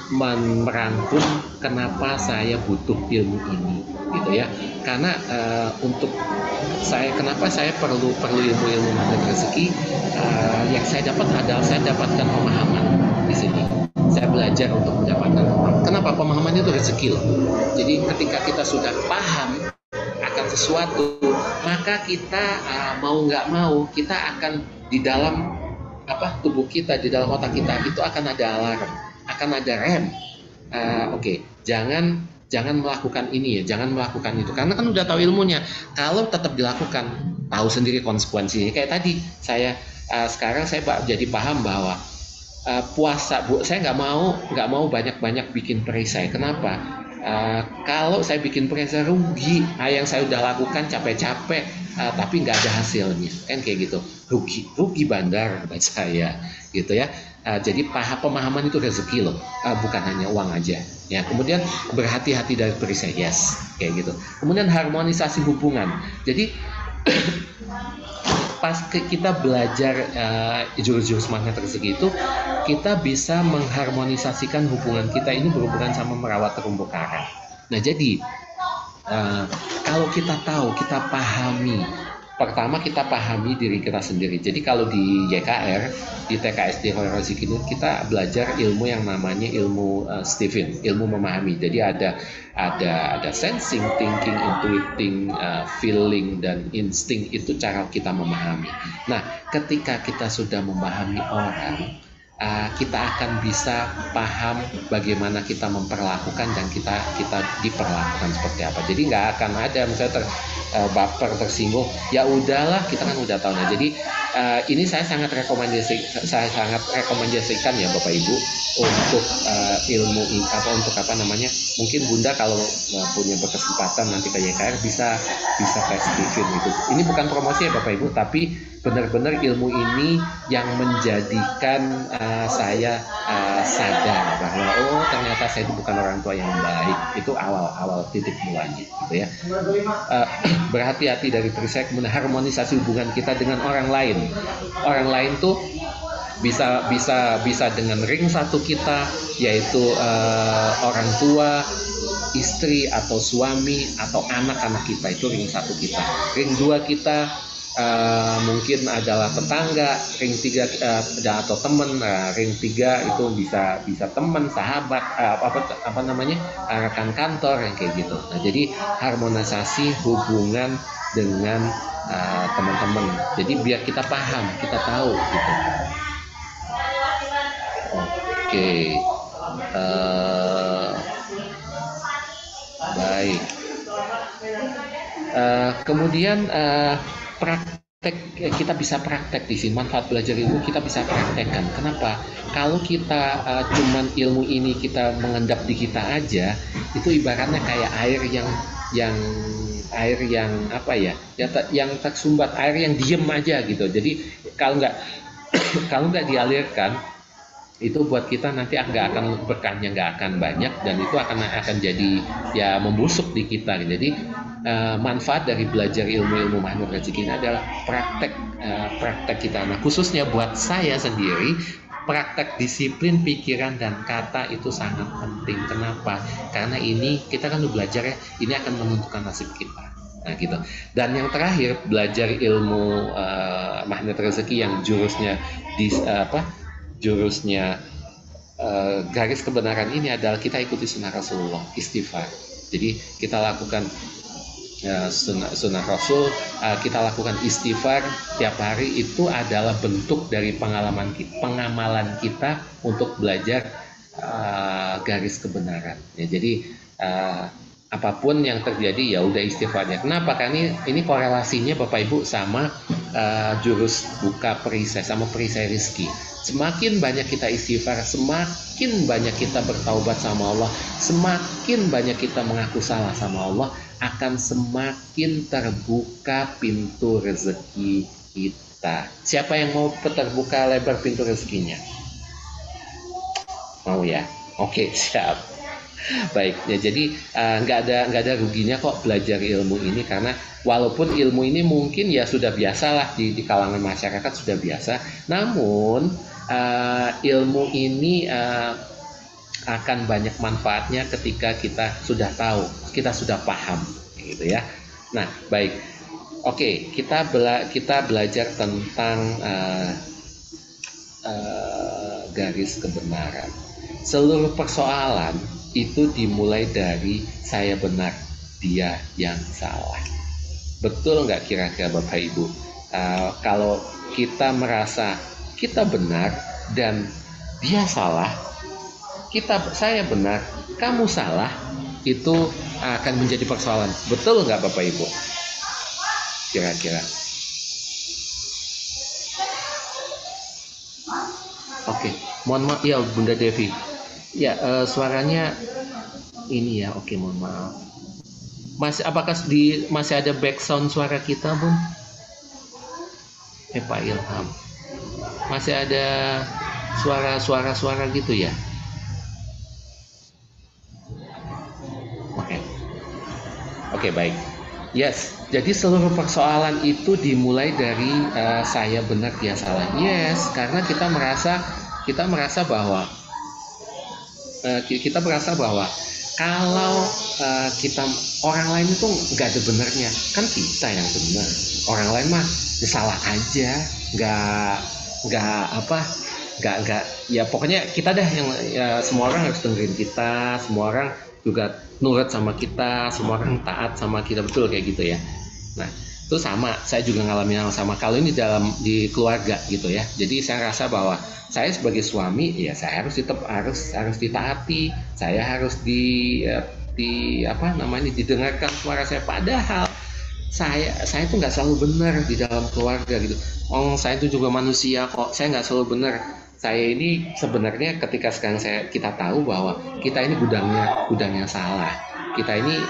merangkum kenapa saya butuh ilmu ini gitu ya, karena untuk saya kenapa saya perlu ilmu magnet rezeki. Yang saya dapat adalah saya dapatkan pemahaman di sini. Saya belajar untuk mendapatkan pemahaman. Kenapa? Pemahaman itu rezeki loh. Jadi ketika kita sudah paham akan sesuatu, maka kita mau nggak mau kita akan di dalam tubuh kita, di dalam otak kita itu akan ada alarm, akan ada rem. Oke, jangan melakukan ini ya, jangan melakukan itu, karena kan udah tahu ilmunya. Kalau tetap dilakukan, tahu sendiri konsekuensinya. Kayak tadi saya sekarang saya jadi paham bahwa puasa, saya nggak mau banyak bikin perisai. Kenapa? Kalau saya bikin perisai rugi, yang saya udah lakukan capek-capek, tapi nggak ada hasilnya, kan kayak gitu, rugi bandar buat saya, gitu ya. Jadi pemahaman itu rezeki loh, bukan hanya uang aja. Ya, kemudian berhati-hati dari perisai, yes, kayak gitu. Kemudian harmonisasi hubungan. Jadi pas kita belajar jurus-jurus magnet rezeki itu, kita bisa mengharmonisasikan hubungan kita ini berhubungan sama merawat terumbu karang. Nah, jadi kalau kita tahu, kita pahami, pertama kita pahami diri kita sendiri. Jadi kalau di YKR, di TKSD Rezeki ini kita belajar ilmu yang namanya ilmu Stephen, ilmu memahami. Jadi ada sensing, thinking, intuiting, feeling, dan insting. Itu cara kita memahami. Nah, ketika kita sudah memahami orang, kita akan bisa paham bagaimana kita memperlakukan dan kita diperlakukan seperti apa. Jadi nggak akan ada misalnya baper, tersinggung, ya udahlah, kita kan udah tahu. Nah, jadi ini saya sangat rekomendasikan ya Bapak Ibu untuk ilmu mungkin Bunda kalau punya berkesempatan nanti ke YKR bisa tes Stephen itu. Ini bukan promosi ya Bapak Ibu, tapi benar-benar ilmu ini yang menjadikan saya sadar bahwa ternyata saya itu bukan orang tua yang baik. Itu awal titik mulanya gitu ya. Berhati-hati dari perisai, kemudian harmonisasi hubungan kita dengan orang lain. Orang lain tuh bisa dengan ring satu kita, yaitu orang tua, istri atau suami atau anak-anak kita, itu ring satu kita. Ring dua kita mungkin adalah tetangga, ring tiga atau teman, ring tiga itu bisa teman, sahabat, rekan kantor yang kayak gitu. Nah, jadi harmonisasi hubungan dengan teman-teman. Jadi biar kita paham, kita tahu gitu. Oke. Baik. Kemudian praktek, kita bisa praktek di sini. Manfaat belajar ilmu kita bisa praktekkan. Kenapa? Kalau kita cuman ilmu ini kita mengendap di kita aja, itu ibaratnya kayak air yang yang tersumbat, air yang diem aja gitu. Jadi kalau nggak dialirkan, itu buat kita nanti berkahnya nggak akan banyak, dan itu akan jadi ya membusuk di kita. Jadi manfaat dari belajar ilmu magnet rezeki ini adalah praktek kita. Nah, khususnya buat saya sendiri, praktek disiplin pikiran dan kata itu sangat penting. Kenapa? Karena ini kita kan belajar ya, ini akan menentukan nasib kita. Nah, gitu. Dan yang terakhir, belajar ilmu magnet rezeki yang jurusnya garis kebenaran ini adalah kita ikuti sunnah Rasulullah, istighfar. Jadi kita lakukan sunnah Rasul, kita lakukan istighfar tiap hari, itu adalah bentuk dari pengamalan kita untuk belajar garis kebenaran. Ya, jadi apapun yang terjadi ya udah istighfarnya. Kenapa? Karena ini korelasinya Bapak Ibu sama jurus buka perisai, sama perisai rizki. Semakin banyak kita istighfar, semakin banyak kita bertaubat sama Allah, semakin banyak kita mengaku salah sama Allah, akan semakin terbuka pintu rezeki kita. Siapa yang mau terbuka lebar pintu rezekinya? Mau ya? Oke, siap. Baik, ya, jadi nggak ada ruginya kok belajar ilmu ini, karena walaupun ilmu ini mungkin ya sudah biasa lah di kalangan masyarakat, sudah biasa, namun ilmu ini akan banyak manfaatnya ketika kita sudah tahu, kita sudah paham, gitu ya. Nah, baik, oke, kita belajar tentang garis kebenaran. Seluruh persoalan itu dimulai dari saya benar, dia yang salah. Betul nggak kira-kira Bapak Ibu? Kalau kita merasa kita benar dan dia salah, saya benar, kamu salah, itu akan menjadi persoalan. Betul nggak Bapak Ibu? Kira-kira. Oke, mohon maaf ya Bunda Devi. Ya, suaranya ini ya. Oke, mohon maaf. Apakah masih ada background suara kita, Bun? Pak Ilham. Masih ada suara gitu ya? Oke, baik. Yes, jadi seluruh persoalan itu dimulai dari saya benar dia salah. Yes, karena kita merasa bahwa kalau orang lain itu nggak ada benernya, kan kita yang benar. Orang lain mah salah aja, nggak ya pokoknya kita dah yang ya, semua orang harus dengerin kita, semua orang juga nurut sama kita, semua orang taat sama kita, betul kayak gitu ya. Nah, itu sama, saya juga ngalamin yang sama. Kalau ini di keluarga gitu ya, jadi saya rasa bahwa saya sebagai suami ya saya harus ditaati, saya harus didengarkan suara saya, padahal saya itu nggak selalu benar di dalam keluarga gitu. Saya itu juga manusia kok, saya nggak selalu benar. Saya ini sebenarnya ketika sekarang kita tahu bahwa kita ini gudangnya salah. Kita ini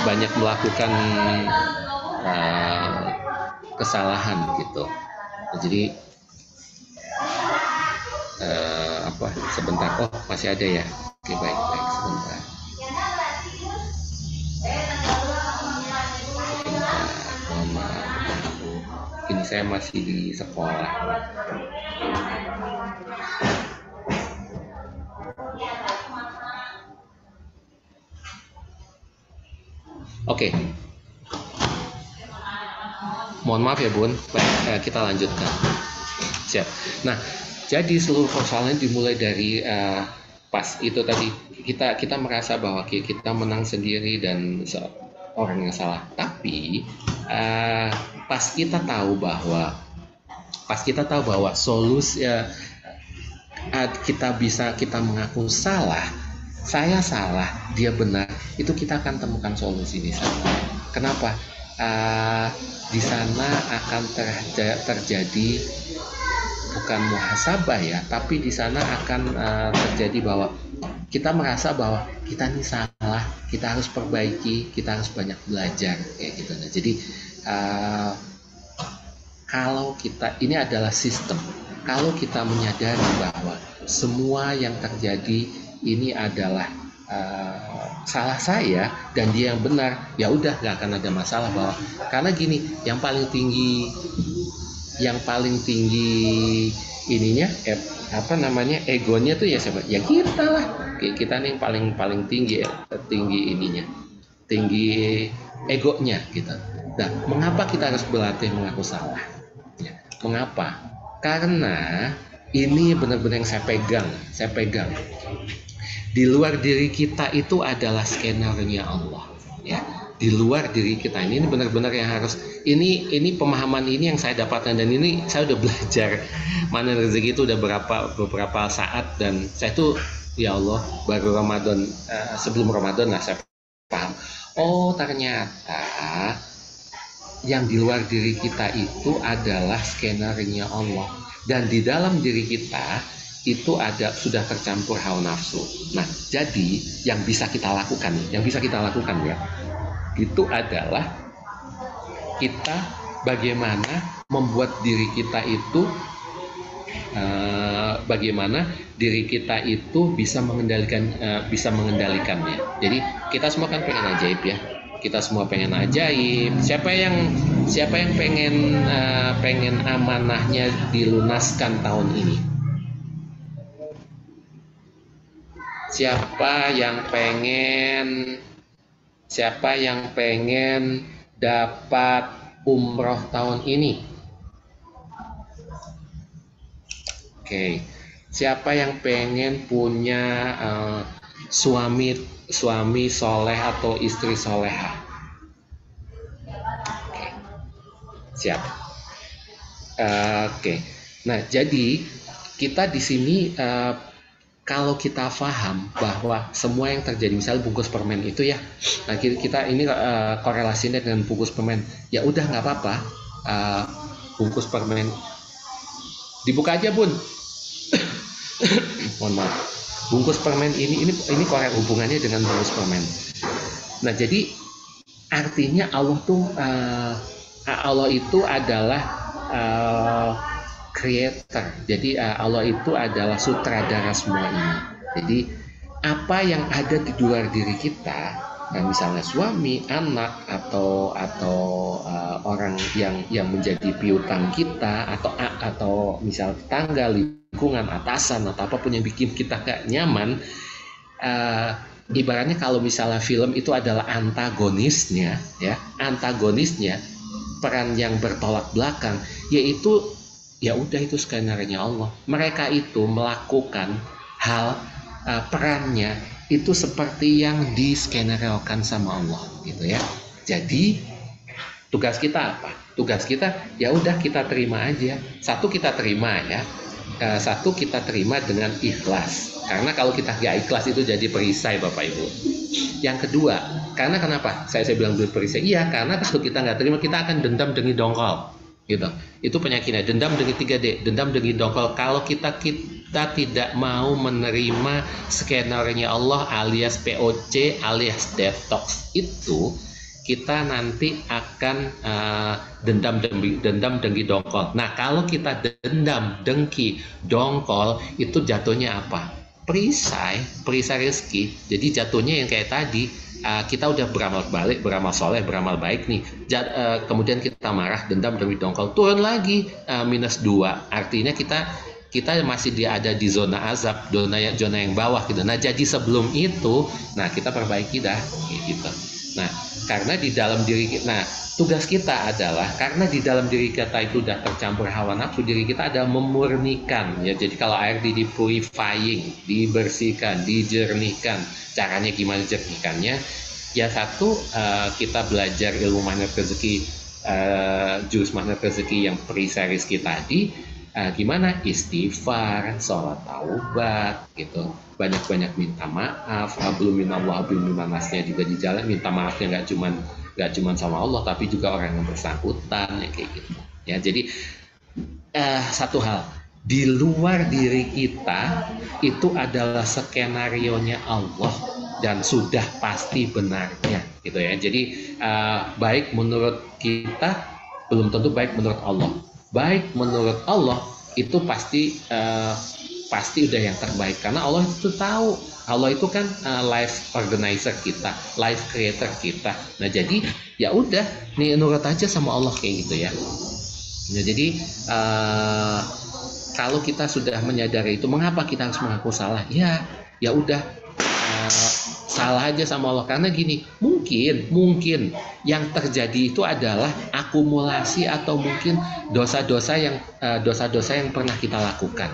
banyak melakukan kesalahan gitu. Jadi sebentar, masih ada ya. Oke, baik sebentar. Mohon maaf, ini saya masih di sekolah. Oke. Mohon maaf ya Bun. Baik, kita lanjutkan. Siap. Nah, jadi seluruh persoalan dimulai dari pas itu tadi kita merasa bahwa kita menang sendiri dan orang yang salah. Tapi pas kita tahu bahwa solusi kita mengaku salah, saya salah, dia benar, itu kita akan temukan solusi di sana. Kenapa? Di sana akan terjadi bukan muhasabah ya, tapi di sana akan terjadi bahwa kita merasa bahwa kita ini salah, kita harus perbaiki, kita harus banyak belajar kayak gitu. Nah, jadi kalau ini adalah sistem, kalau kita menyadari bahwa semua yang terjadi ini adalah salah saya dan dia yang benar, ya udah nggak akan ada masalah. Bahwa karena gini, yang paling tinggi ininya egonya tuh ya siapa? Ya kita lah, kita nih yang paling tinggi egonya kita. Nah, mengapa kita harus berlatih mengaku salah? Ya, mengapa? Karena ini benar-benar yang saya pegang. Di luar diri kita itu adalah skenernya Allah, ya. Di luar diri kita ini benar-benar yang harus ini pemahaman ini yang saya dapatkan, dan ini saya udah belajar mana rezeki itu udah beberapa saat, dan saya tuh ya Allah baru Ramadan, sebelum Ramadan lah saya paham, oh ternyata yang di luar diri kita itu adalah skenernya Allah, dan di dalam diri kita itu sudah tercampur hawa nafsu. Nah, jadi yang bisa kita lakukan ya, itu adalah kita bagaimana membuat diri kita itu bisa mengendalikannya. Jadi kita semua kan pengen ajaib ya. Kita semua pengen ajaib. Siapa yang pengen amanahnya dilunaskan tahun ini? Siapa yang pengen dapat umroh tahun ini? Oke. Siapa yang pengen punya suami soleh atau istri soleha? Oke. Siap. Oke. Nah, jadi kita di sini kalau kita paham bahwa semua yang terjadi, misalnya bungkus permen itu ya, nah kita ini korelasinya dengan bungkus permen, ya udah nggak apa-apa, bungkus permen dibuka aja bun. Mohon maaf, bungkus permen ini korel hubungannya dengan bungkus permen. Nah jadi artinya Allah itu adalah creator. Jadi Allah itu adalah sutradara semua ini. Jadi apa yang ada di luar diri kita, nah misalnya suami, anak, atau orang yang menjadi piutang kita, atau misal tetangga, lingkungan, atasan, atau apapun yang bikin kita gak nyaman, ibaratnya kalau misalnya film itu adalah antagonisnya, peran yang bertolak belakang, yaitu ya udah itu skenernya Allah. Mereka itu melakukan hal perannya itu seperti yang diskeneriokan sama Allah, gitu ya. Jadi tugas kita apa? Tugas kita ya udah kita terima aja. Satu kita terima dengan ikhlas. Karena kalau kita gak ikhlas itu jadi perisai Bapak Ibu. Yang kedua, karena kenapa? Saya bilang dulu perisai. Iya, karena kalau kita nggak terima kita akan dendam dengki dongkol. Gitu. Itu penyakitnya, dendam dengan 3D, dendam dengan dongkol. Kalau kita tidak mau menerima skenernya Allah alias POC alias detox, itu kita nanti akan dendam dengki dongkol. Nah kalau kita dendam dengki dongkol itu jatuhnya apa? Perisai rezeki. Jadi jatuhnya yang kayak tadi, kita udah beramal balik, beramal soleh, beramal baik nih, kemudian kita marah, dendam, dengki dongkol, turun lagi -2, artinya kita masih ada di zona azab, zona yang bawah gitu. Nah jadi sebelum itu, nah kita perbaiki dah gitu. Nah karena di dalam diri kita, nah tugas kita adalah karena di dalam diri kita itu udah tercampur hawa nafsu, diri kita ada memurnikan ya. Jadi kalau air di purifying, dibersihkan, dijernihkan. Caranya gimana jernihkannya? Ya satu, kita belajar ilmu magnet rezeki, jurus magnet rezeki yang perisai rezeki tadi. Gimana? Istighfar, sholat taubat gitu, banyak-banyak minta maaf, hablum minallah hablum minannasnya juga di jalan, minta maafnya nggak cuman sama Allah tapi juga orang yang bersangkutan ya kayak gitu ya. Jadi satu hal, di luar diri kita itu adalah skenarionya Allah dan sudah pasti benarnya gitu ya. Jadi baik menurut kita belum tentu baik menurut Allah. Baik menurut Allah itu pasti udah yang terbaik, karena Allah itu tahu. Allah itu kan life organizer kita, life creator kita. Nah jadi ya udah nih nurut aja sama Allah kayak gitu ya. Nah jadi kalau kita sudah menyadari itu, mengapa kita harus mengaku salah? Ya udah salah aja sama Allah. Karena gini, mungkin yang terjadi itu adalah akumulasi atau mungkin dosa-dosa yang pernah kita lakukan.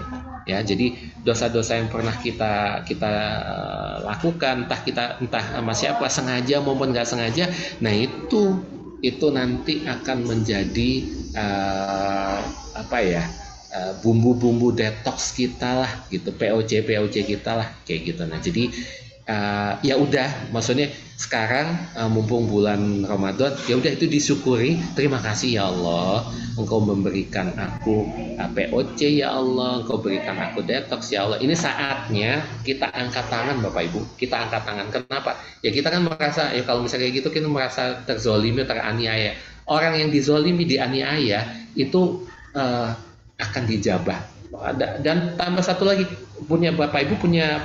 Ya, jadi dosa-dosa yang pernah kita lakukan, entah sama siapa, sengaja maupun nggak sengaja, nah itu nanti akan menjadi bumbu-bumbu detox kita lah, gitu, POC kita lah, kayak gitu. Nah, jadi ya udah, maksudnya sekarang mumpung bulan Ramadan, ya udah itu disyukuri. Terima kasih ya Allah, Engkau memberikan aku POC ya Allah, Engkau berikan aku detox ya Allah. Ini saatnya kita angkat tangan Bapak Ibu, kita angkat tangan. Kenapa? Ya kita kan merasa, ya kalau misalnya kayak gitu kita merasa terzolimi, teraniaya. Orang yang dizolimi, dianiaya itu akan dijabah. Dan tambah satu lagi, Bapak Ibu punya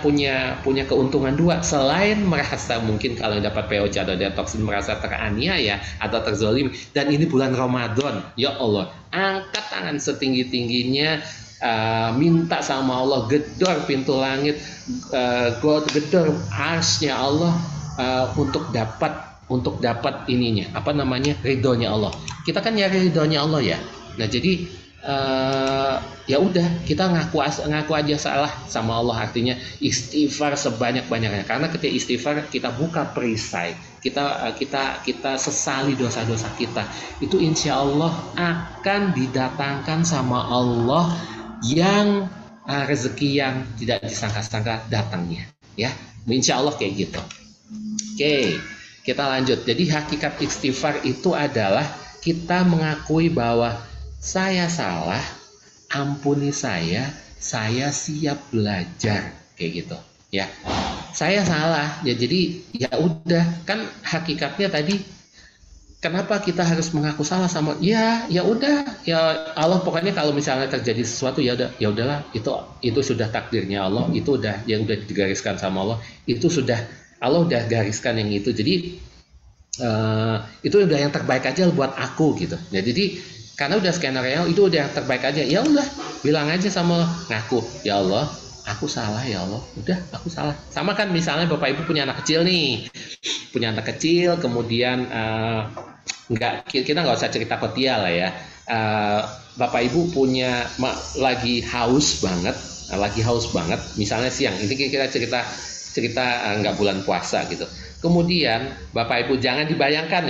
keuntungan dua. Selain merasa mungkin kalau dapat POC atau detox merasa teraniaya atau terzolimi, dan ini bulan Ramadan, ya Allah, angkat tangan setinggi-tingginya, minta sama Allah, gedor pintu langit, gedor arsy-nya Allah, untuk dapat ininya, ridhonya Allah. Kita kan nyari ridhonya Allah ya. Nah, jadi ya udah, kita ngaku aja salah sama Allah, artinya istighfar sebanyak-banyaknya. Karena ketika istighfar kita buka perisai, kita sesali dosa-dosa kita, itu insya Allah akan didatangkan sama Allah yang rezeki yang tidak disangka-sangka datangnya, ya, insya Allah kayak gitu. Oke, kita lanjut. Jadi hakikat istighfar itu adalah kita mengakui bahwa saya salah, ampuni saya siap belajar, kayak gitu ya. Saya salah ya, jadi ya udah, kan hakikatnya tadi kenapa kita harus mengaku salah sama ya udah ya Allah, pokoknya kalau misalnya terjadi sesuatu ya udahlah, itu sudah takdirnya Allah, itu udah yang udah digariskan sama Allah, itu sudah Allah udah gariskan yang itu, jadi itu udah yang terbaik aja buat aku gitu ya. Jadi karena udah skenario itu udah yang terbaik aja, ya udah bilang aja sama ngaku, ya Allah aku salah ya Allah, udah aku salah. Sama kan misalnya Bapak Ibu punya anak kecil nih, kemudian kita nggak usah cerita kotia lah ya. Bapak Ibu lagi haus banget, misalnya siang ini kita cerita nggak bulan puasa gitu. Kemudian Bapak Ibu jangan dibayangkan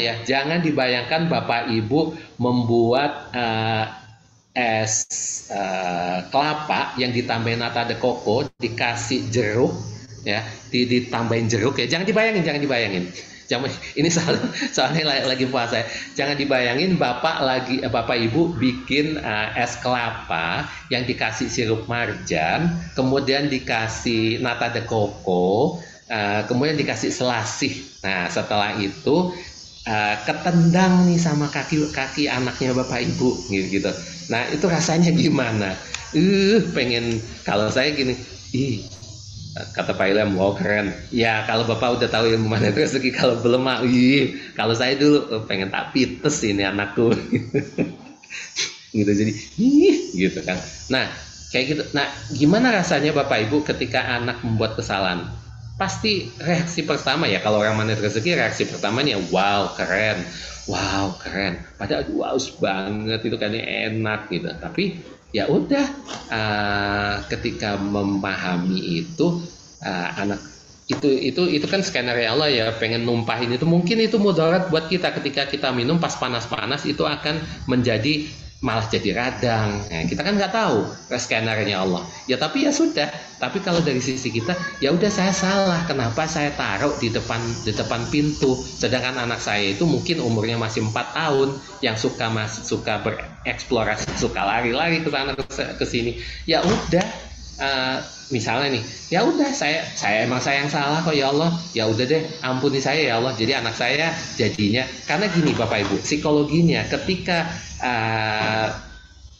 Bapak Ibu membuat es kelapa yang ditambahin nata de coco, dikasih jeruk ya, ditambahin jeruk ya. Jangan dibayangin. Ini soalnya lagi puasa ya. Jangan dibayangin Bapak Ibu bikin es kelapa yang dikasih sirup marjan, kemudian dikasih nata de coco, kemudian dikasih selasih. Nah, setelah itu ketendang nih sama kaki anaknya Bapak Ibu gitu. Nah, itu rasanya gimana? Pengen, kalau saya gini, kata Pak Ilham, wow keren. Ya, kalau Bapak udah tahu ilmu mana rezeki, kalau belum mah, kalau saya dulu pengen tak pites ini anakku. Gitu, jadi gitu kan. Nah, kayak gitu. Nah, gimana rasanya Bapak Ibu ketika anak membuat kesalahan? Pasti reaksi pertama ya, kalau orang magnet rezeki, reaksi pertamanya wow keren, padahal wow banget itu kan enak gitu. Tapi ya udah, ketika memahami itu, anak itu kan skenario Allah ya, pengen numpahin itu, mungkin itu mudarat buat kita. Ketika kita minum pas panas-panas itu akan malah jadi radang. Nah, kita kan nggak tahu skenario Allah ya, tapi ya sudah. Tapi kalau dari sisi kita, ya udah, saya salah, kenapa saya taruh di depan pintu, sedangkan anak saya itu mungkin umurnya masih 4 tahun, yang suka bereksplorasi, suka lari-lari ke sana ke sini. Ya udah, misalnya nih, ya udah, saya emang yang salah kok ya Allah, ya udah deh, ampuni saya ya Allah. Jadi anak saya jadinya, karena gini Bapak Ibu, psikologinya ketika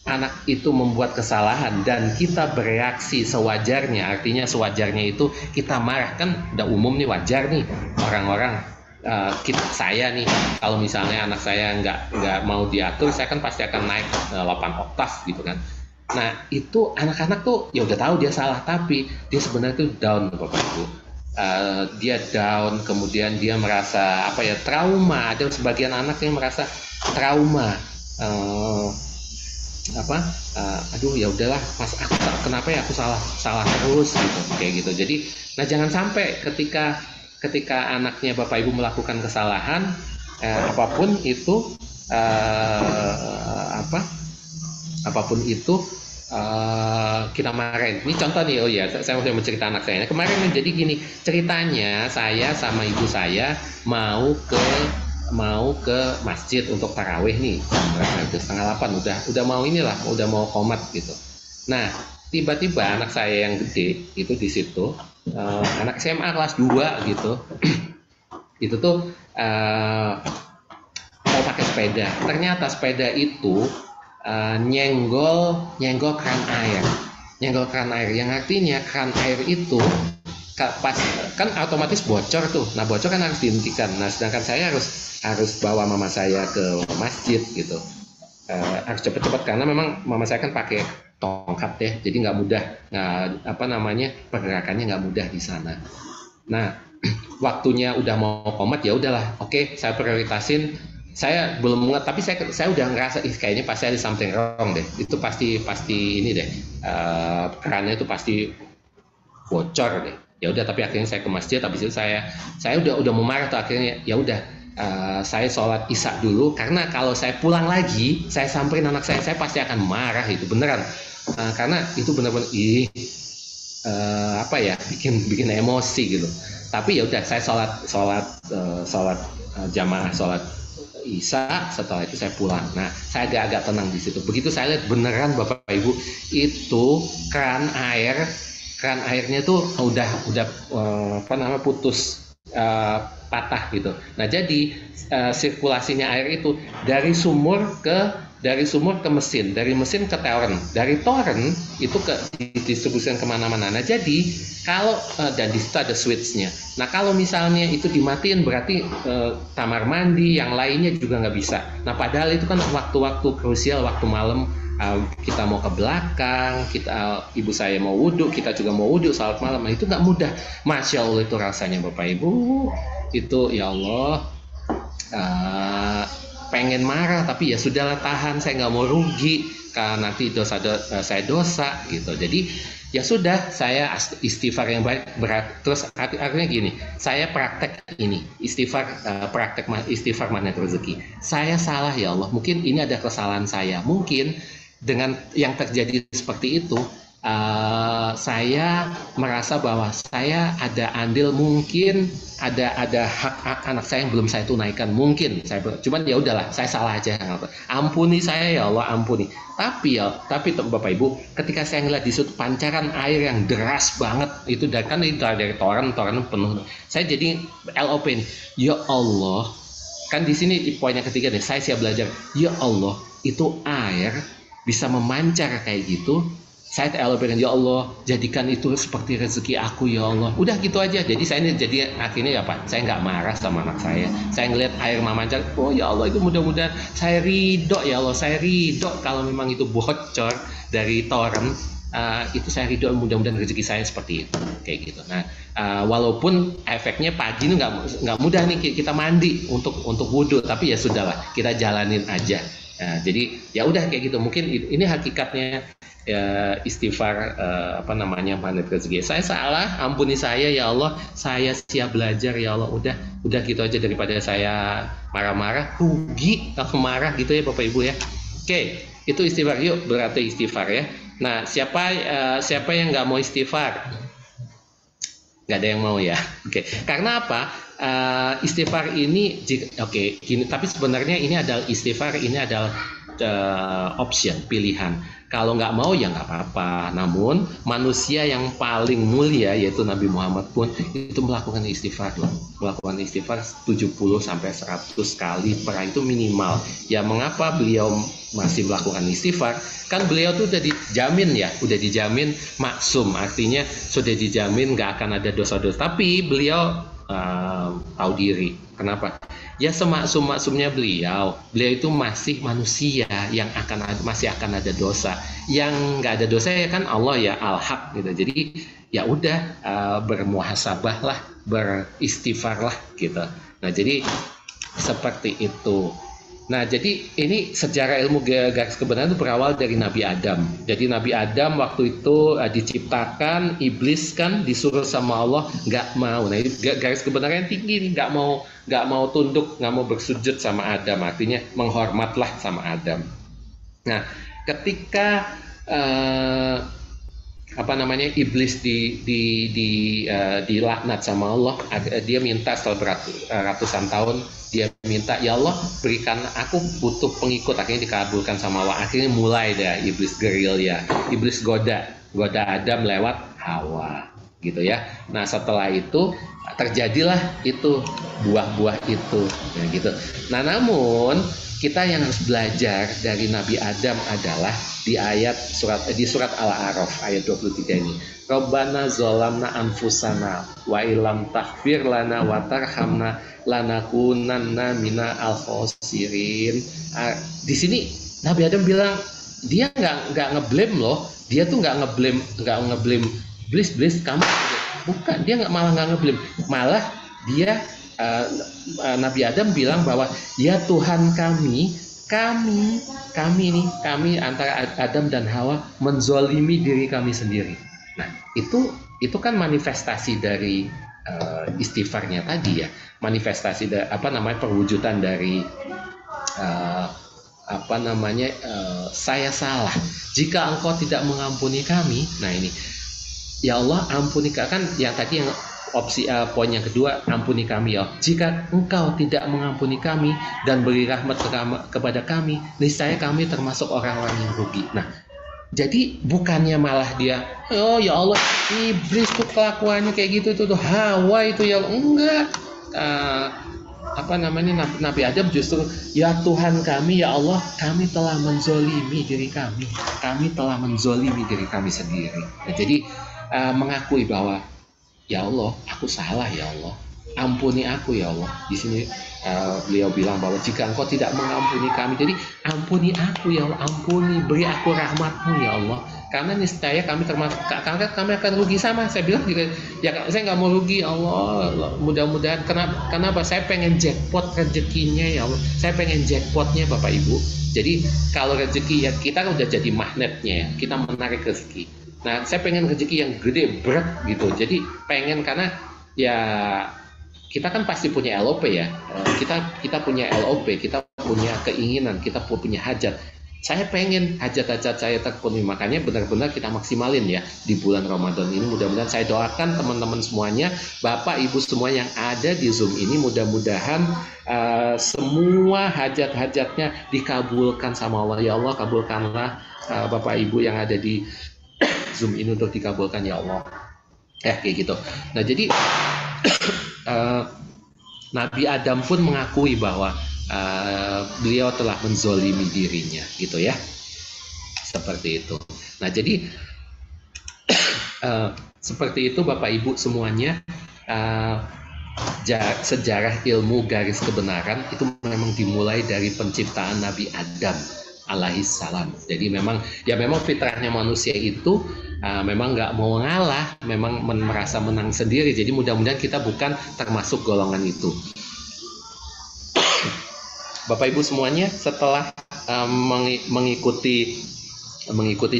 anak itu membuat kesalahan dan kita bereaksi sewajarnya, artinya sewajarnya itu kita marah, kan udah umum nih, wajar nih orang-orang. Saya nih, kalau misalnya anak saya nggak mau diatur, saya kan pasti akan naik 8 oktav gitu kan. Nah, itu anak-anak tuh ya udah tahu dia salah, tapi dia sebenarnya tuh down Bapak Ibu. dia down, kemudian dia merasa apa ya, trauma. Ada sebagian anak yang merasa trauma, aduh ya udahlah mas, kenapa ya aku salah terus gitu, kayak gitu. Jadi nah jangan sampai ketika anaknya bapak ibu melakukan kesalahan apapun itu kita marahin. Ini contoh nih, oh ya, saya mau mencerita anak saya. Kemarin jadi gini, ceritanya saya sama ibu saya mau ke masjid untuk tarawih nih, jam 7:30 udah mau inilah, udah mau qomat gitu. Nah, tiba-tiba anak saya yang gede itu di situ, anak SMA kelas 2 gitu, itu tuh mau pakai sepeda. Ternyata sepeda itu nyenggol keran air, yang artinya keran air itu pas kan otomatis bocor tuh. Nah bocor kan harus dihentikan. Nah sedangkan saya harus bawa mama saya ke masjid gitu, harus cepet-cepet karena memang mama saya kan pakai tongkat ya, jadi nggak mudah, pergerakannya nggak mudah di sana. Nah waktunya udah mau komat, ya udahlah, oke, saya prioritasin. Saya belum ngerti, tapi saya udah ngerasa kayaknya pasti ada something wrong deh. Itu pasti ini deh, kerannya itu pasti bocor deh. Ya udah, tapi akhirnya saya ke masjid. Habis itu saya udah mau marah tuh, akhirnya ya udah, saya sholat isya dulu, karena kalau saya pulang lagi saya samperin anak saya pasti akan marah, itu beneran. Karena itu bener-bener bikin emosi gitu. Tapi ya udah, saya sholat jamaah, sholat isya, setelah itu saya pulang. Nah saya agak tenang di situ. Begitu saya lihat beneran bapak ibu, itu keran airnya tuh udah putus, patah gitu. Nah jadi sirkulasinya air itu dari sumur ke mesin, dari mesin ke toren, dari toren itu didistribusikan kemana-mana. Nah jadi kalau dan di situ ada switchnya. Nah kalau misalnya itu dimatiin, berarti kamar mandi yang lainnya juga nggak bisa. Nah padahal itu kan waktu-waktu krusial, waktu malam, kita mau ke belakang, ibu saya mau wudhu, kita juga mau wudhu, salat malam. Nah itu nggak mudah. Masya Allah itu rasanya bapak ibu, itu ya Allah, pengen marah tapi ya sudahlah, tahan, saya nggak mau rugi karena nanti saya dosa gitu. Jadi ya sudah, saya istighfar yang baik berat. Terus akhirnya gini, saya praktek ini istighfar, istighfar magnet rezeki. Saya salah ya Allah, mungkin ini ada kesalahan saya, mungkin dengan yang terjadi seperti itu, saya merasa bahwa saya ada andil, mungkin ada hak anak saya yang belum saya tunaikan, mungkin cuman ya udahlah, saya salah aja, ampuni saya ya Allah, ampuni. Tapi bapak ibu, ketika saya ngeliat di situ pancaran air yang deras banget itu, dari toren penuh, saya jadi LOP nih, ya Allah, kan di sini poinnya ketiga nih, saya siap belajar. Ya Allah, itu air bisa memancar kayak gitu, saya LOP-kan, ya Allah, jadikan itu seperti rezeki aku ya Allah. Udah gitu aja. Jadi akhirnya apa? Saya nggak marah sama anak saya. Saya ngelihat air memancar, oh ya Allah, itu mudah-mudahan saya ridho ya Allah, saya ridho kalau memang itu bocor dari toren, itu saya ridho, mudah-mudahan rezeki saya seperti itu, kayak gitu. Nah walaupun efeknya pagi ini nggak mudah nih, kita mandi untuk wudhu, tapi ya sudahlah, kita jalanin aja. Nah, jadi ya udah kayak gitu. Mungkin ini hakikatnya istighfar, magnet rezeki. Saya salah, ampuni saya ya Allah, saya siap belajar ya Allah. Udah gitu aja, daripada saya marah-marah, rugi kalau marah gitu ya bapak ibu ya. Oke, itu istighfar. Yuk berarti istighfar ya. Nah siapa yang nggak mau istighfar? Nggak ada yang mau ya. Oke. Karena apa? Istighfar ini gini, tapi sebenarnya ini adalah istighfar, ini adalah option, pilihan. Kalau nggak mau ya nggak apa-apa. Namun manusia yang paling mulia yaitu Nabi Muhammad pun itu melakukan istighfar loh. Melakukan istighfar 70 sampai 100 kali per hari itu minimal. Ya mengapa beliau masih melakukan istighfar? Kan beliau tuh udah dijamin maksum, artinya sudah dijamin nggak akan ada dosa-dosa. Tapi beliau tahu diri. Kenapa? ya semaksum-maksumnya beliau itu masih manusia yang masih akan ada dosa. Yang nggak ada dosa ya kan Allah ya al-haq gitu. Jadi ya udah bermuhasabah lah, beristighfar lah gitu. Nah jadi seperti itu. Nah, jadi ini sejarah ilmu garis kebenaran itu berawal dari Nabi Adam. Jadi Nabi Adam waktu itu diciptakan, iblis kan disuruh sama Allah nggak mau. Nah, ini garis kebenaran yang tinggi nih, nggak mau tunduk, nggak mau bersujud sama Adam. Artinya menghormatlah sama Adam. Nah, ketika iblis dilaknat sama Allah, dia minta setelah ratusan tahun, dia minta, ya Allah berikan aku butuh pengikut, akhirnya dikabulkan sama Allah. Akhirnya mulai deh iblis gerilya, iblis goda Adam lewat Hawa gitu ya. Nah setelah itu terjadilah itu buah-buah itu ya, gitu. Nah namun kita yang harus belajar dari Nabi Adam adalah di surat Al-A'raf ayat 23 ini. Rabbana zolamna anfusana wa ilam taghfir lana wa tarhamna lanakunanna mina al-khosirin. Di sini Nabi Adam bilang dia nggak ngeblame loh, dia tuh nggak ngeblame iblis kamu, bukan, dia malah nggak ngeblame, malah dia Nabi Adam bilang bahwa ya Tuhan kami antara Adam dan Hawa menzolimi diri kami sendiri. Nah itu kan manifestasi dari istighfarnya tadi ya, manifestasi perwujudan dari saya salah jika engkau tidak mengampuni kami. Nah ini ya Allah ampuni, kan yang tadi yang opsi poin yang kedua, ampuni kami ya jika engkau tidak mengampuni kami dan beri rahmat kepada kami, niscaya kami termasuk orang-orang yang rugi. Nah jadi bukannya malah dia, oh ya Allah iblis tuh kelakuannya kayak gitu tuh Hawa itu ya, enggak. Nabi Adam justru ya Tuhan kami ya Allah, kami telah menzolimi diri kami telah menzolimi diri kami sendiri. Nah, jadi mengakui bahwa ya Allah aku salah ya Allah, ampuni aku ya Allah. Di sini beliau bilang bahwa jika engkau tidak mengampuni kami, jadi ampuni aku ya Allah, ampuni, beri aku rahmatmu ya Allah, karena niscaya kami termasuk, karena kami akan rugi sama. Saya bilang juga ya saya nggak mau rugi ya Allah, mudah-mudahan kenapa saya pengen jackpot rezekinya ya Allah, saya pengen jackpotnya Bapak Ibu. Jadi kalau rezeki ya kita kan udah jadi magnetnya ya, kita menarik rezeki. Nah saya pengen rezeki yang gede berat gitu, jadi pengen, karena ya kita kan pasti punya LOP ya, kita punya LOP, kita punya keinginan, kita punya hajat. Saya pengen hajat-hajat saya terpenuhi, makanya benar-benar kita maksimalin ya di bulan Ramadan ini. Mudah-mudahan saya doakan teman-teman semuanya, Bapak Ibu semua yang ada di Zoom ini, mudah-mudahan semua hajat-hajatnya dikabulkan sama Allah. Ya Allah kabulkanlah Bapak Ibu yang ada di Zoom ini untuk dikabulkan ya Allah. Kayak gitu. Nah jadi Nabi Adam pun mengakui bahwa beliau telah menzolimi dirinya gitu ya, seperti itu. Nah jadi seperti itu Bapak Ibu semuanya, sejarah ilmu garis kebenaran itu memang dimulai dari penciptaan Nabi Adam alaihissalam. Jadi memang fitrahnya manusia itu memang nggak mau ngalah, memang merasa menang sendiri. Jadi mudah-mudahan kita bukan termasuk golongan itu. Bapak Ibu semuanya, setelah mengikuti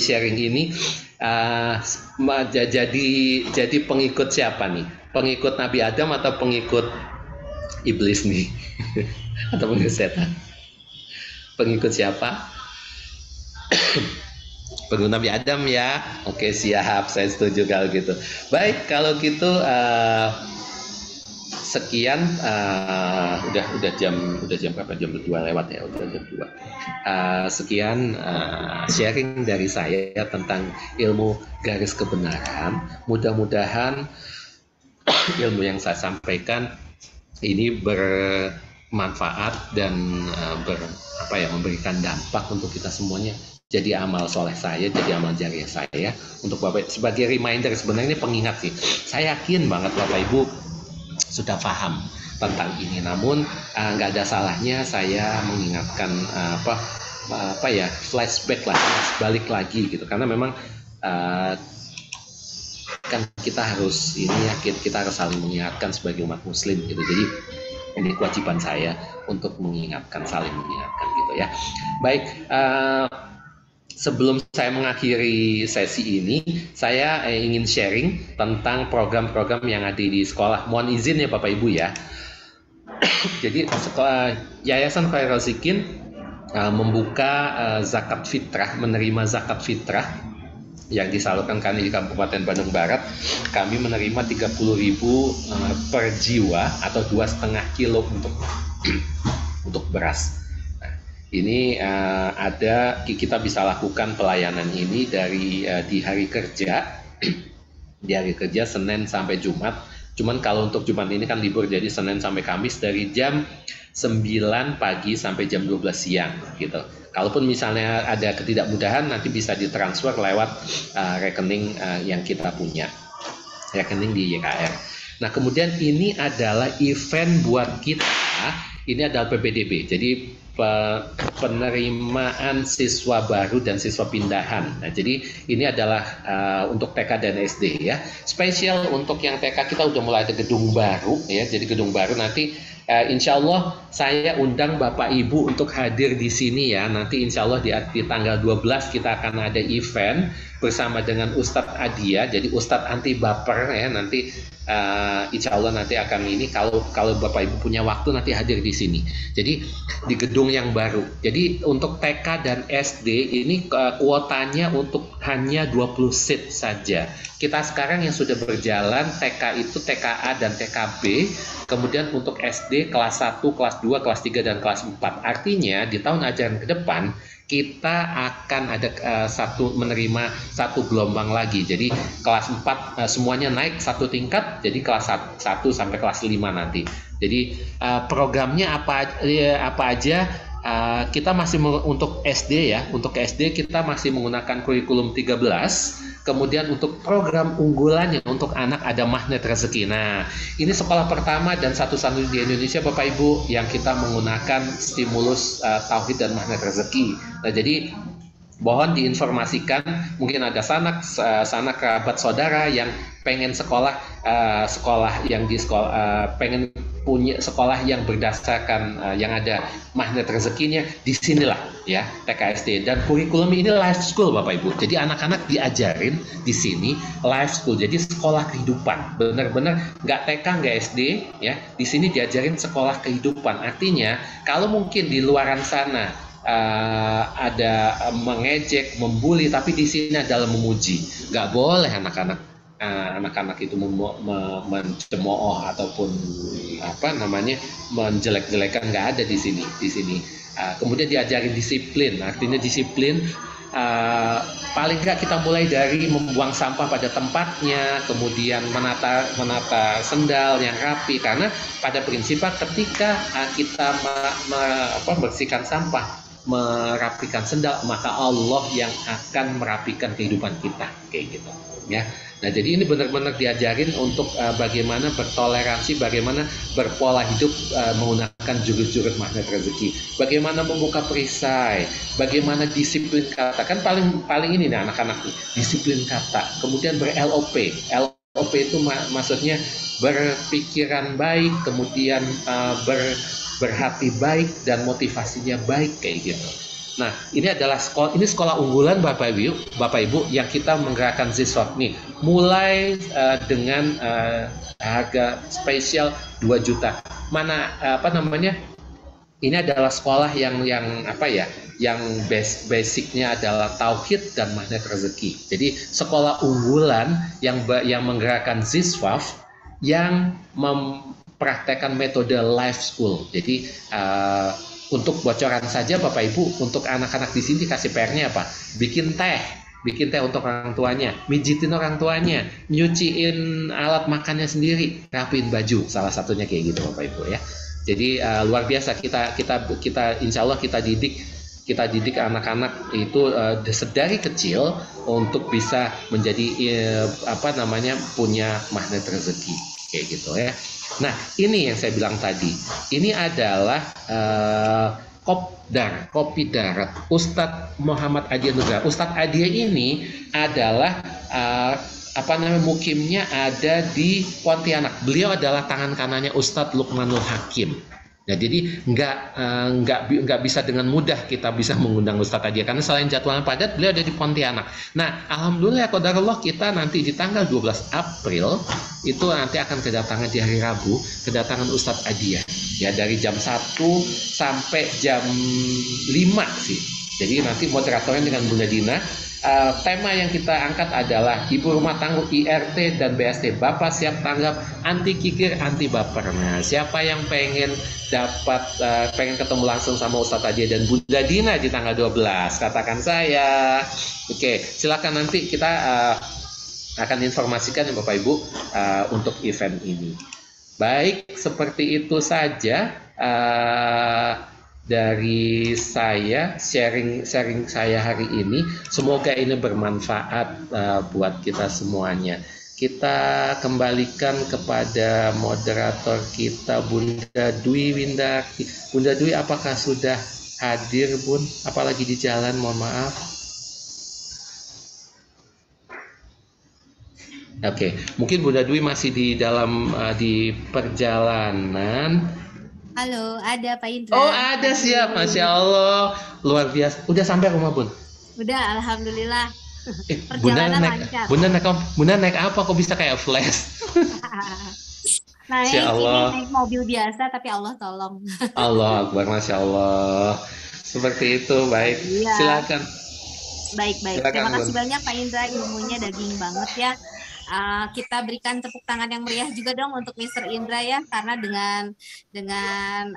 sharing ini, jadi pengikut siapa nih? Pengikut Nabi Adam atau pengikut iblis nih? Atau pengikut setan? Pengikut siapa? Pengikut Nabi Adam ya. Oke siap, saya setuju kalau gitu. Baik kalau gitu sekian, udah jam berapa? Jam 2 lewat ya, udah jam 2. Sekian sharing dari saya tentang ilmu garis kebenaran. Mudah-mudahan ilmu yang saya sampaikan ini bermanfaat dan memberikan dampak untuk kita semuanya. Jadi amal soleh saya, jadi amal jariah saya untuk Bapak, sebagai reminder. Sebenarnya ini pengingat sih. Saya yakin banget Bapak Ibu sudah paham tentang ini. Namun nggak ada salahnya saya mengingatkan flashback lah, balik lagi gitu, karena memang kan kita harus kita harus saling mengingatkan sebagai umat muslim gitu. Jadi ini kewajiban saya untuk saling mengingatkan gitu ya. Baik, sebelum saya mengakhiri sesi ini, saya ingin sharing tentang program-program yang ada di sekolah. Mohon izin ya Bapak Ibu ya. Jadi Yayasan Khairul Zikin membuka zakat fitrah, menerima zakat fitrah yang disalurkan kami di Kabupaten Bandung Barat. Kami menerima 30.000 per jiwa atau 2,5 kilo untuk beras. Nah, ini kita bisa lakukan pelayanan ini di hari kerja, di hari kerja Senin sampai Jumat. Cuman kalau untuk Jumat ini kan libur, jadi Senin sampai Kamis dari jam 9 pagi sampai jam 12 siang gitu. Kalaupun misalnya ada ketidakmudahan, nanti bisa ditransfer lewat rekening yang kita punya, rekening di YKR. Nah, kemudian ini adalah event buat kita, ini adalah PPDB, jadi penerimaan siswa baru dan siswa pindahan. Nah, jadi ini adalah untuk TK dan SD ya. Spesial untuk yang TK kita udah mulai ada gedung baru ya. Jadi gedung baru nanti insya Allah saya undang Bapak Ibu untuk hadir di sini ya. Nanti insya Allah di tanggal 12 kita akan ada event bersama dengan Ustadz Adia. Jadi Ustadz anti baper ya. Nanti insya Allah nanti akan ini, kalau Bapak Ibu punya waktu nanti hadir di sini. Jadi di gedung yang baru. Jadi untuk TK dan SD ini kuotanya untuk hanya 20 seat saja. Kita sekarang yang sudah berjalan TK itu TKA dan TKB. Kemudian untuk SD kelas 1, kelas 2, kelas 3 dan kelas 4. Artinya di tahun ajaran ke depan kita akan ada menerima satu gelombang lagi. Jadi kelas 4 semuanya naik satu tingkat, jadi kelas 1 sampai kelas 5 nanti. Jadi programnya apa aja? Kita masih untuk SD ya, untuk SD kita masih menggunakan kurikulum 13. Kemudian untuk program unggulannya untuk anak ada Magnet Rezeki. Nah, ini sekolah pertama dan satu-satunya di Indonesia Bapak Ibu yang kita menggunakan stimulus Tauhid dan Magnet Rezeki. Nah, jadi mohon diinformasikan, mungkin ada sanak kerabat saudara yang pengen sekolah pengen punya sekolah yang berdasarkan yang ada Magnet Rezekinya, disinilah ya TKSD. Dan kurikulum ini life school Bapak Ibu. Jadi anak-anak diajarin di sini life school. Jadi sekolah kehidupan. Benar-benar nggak TK nggak SD ya. Di sini diajarin sekolah kehidupan. Artinya kalau mungkin di luaran sana ada mengejek, membuli, tapi di sini adalah memuji. Nggak boleh anak-anak itu mencemooh ataupun menjelek-jelekan, nggak ada di sini. Kemudian diajarin disiplin. Artinya disiplin paling nggak kita mulai dari membuang sampah pada tempatnya, kemudian menata sendal yang rapi, karena pada prinsipnya ketika kita membersihkan sampah, merapikan sendal, maka Allah yang akan merapikan kehidupan kita, kayak gitu ya. Nah, jadi ini benar-benar diajarin untuk bagaimana bertoleransi, bagaimana berpola hidup menggunakan jurus-jurus Magnet Rezeki, bagaimana membuka perisai, bagaimana disiplin kata. Kan paling ini nih anak-anak disiplin kata. Kemudian ber-LOP. LOP itu maksudnya berpikiran baik, kemudian berhati baik dan motivasinya baik, kayak gitu. Nah, ini adalah sekolah unggulan Bapak Ibu yang kita menggerakkan ZISWAP nih. Mulai dengan harga spesial 2 juta. Ini adalah sekolah yang basicnya adalah Tauhid dan Magnet Rezeki. Jadi sekolah unggulan yang menggerakkan ZISWAP yang mempraktekkan metode life school. Jadi untuk bocoran saja Bapak Ibu, untuk anak-anak di sini kasih PR-nya apa? Bikin teh untuk orang tuanya, mijitin orang tuanya, nyuciin alat makannya sendiri, rapiin baju, salah satunya kayak gitu Bapak Ibu ya. Jadi luar biasa kita insya Allah kita didik anak-anak itu sedari kecil untuk bisa menjadi punya Magnet Rezeki. kayak gitu ya. Nah, ini yang saya bilang tadi. Ini adalah Kopi Darat Ustadz Muhammad Adia Nugraha. Ustadz Adia ini adalah mukimnya ada di Pontianak. Beliau adalah tangan kanannya Ustadz Lukmanul Hakim. Nah, jadi nggak bisa dengan mudah kita bisa mengundang Ustadz Adia karena selain jadwalnya padat, beliau ada di Pontianak. Nah, alhamdulillah qadarullah kita nanti di tanggal 12 April itu nanti akan kedatangan di hari Rabu, kedatangan Ustadz Adia. Ya, dari jam 1 sampai jam 5 sih. Jadi nanti moderatornya dengan Bunda Dina. Tema yang kita angkat adalah ibu rumah tangga IRT dan BST. Bapak siap tanggap, anti kikir, anti baper. Nah, siapa yang pengen ketemu langsung sama Ustadz Adia dan Bunda Dina di tanggal 12, katakan saya. Oke, silakan nanti kita akan informasikan ya Bapak Ibu untuk event ini. Baik, seperti itu saja dari saya sharing saya hari ini. Semoga ini bermanfaat buat kita semuanya. Kita kembalikan kepada moderator kita Bunda Dwi Windarti. Bunda Dwi, apakah sudah hadir Bun? Apalagi di jalan, mohon maaf. Oke, mungkin Bunda Dwi masih di dalam di perjalanan. Halo, ada Pak Indra. Oh, ada, siap, Masya Allah, luar biasa. Udah sampai rumah Bun? Udah, alhamdulillah. Bunda naik apa? Kok bisa kayak flash? Naik mobil biasa, tapi Allah tolong. Allah Akbar, Masya Allah. Seperti itu, baik. Iya. Silakan. Baik. Terima kasih banyak Pak Indra, ilmunya daging banget ya. Kita berikan tepuk tangan yang meriah juga dong untuk Mr. Indra ya, karena dengan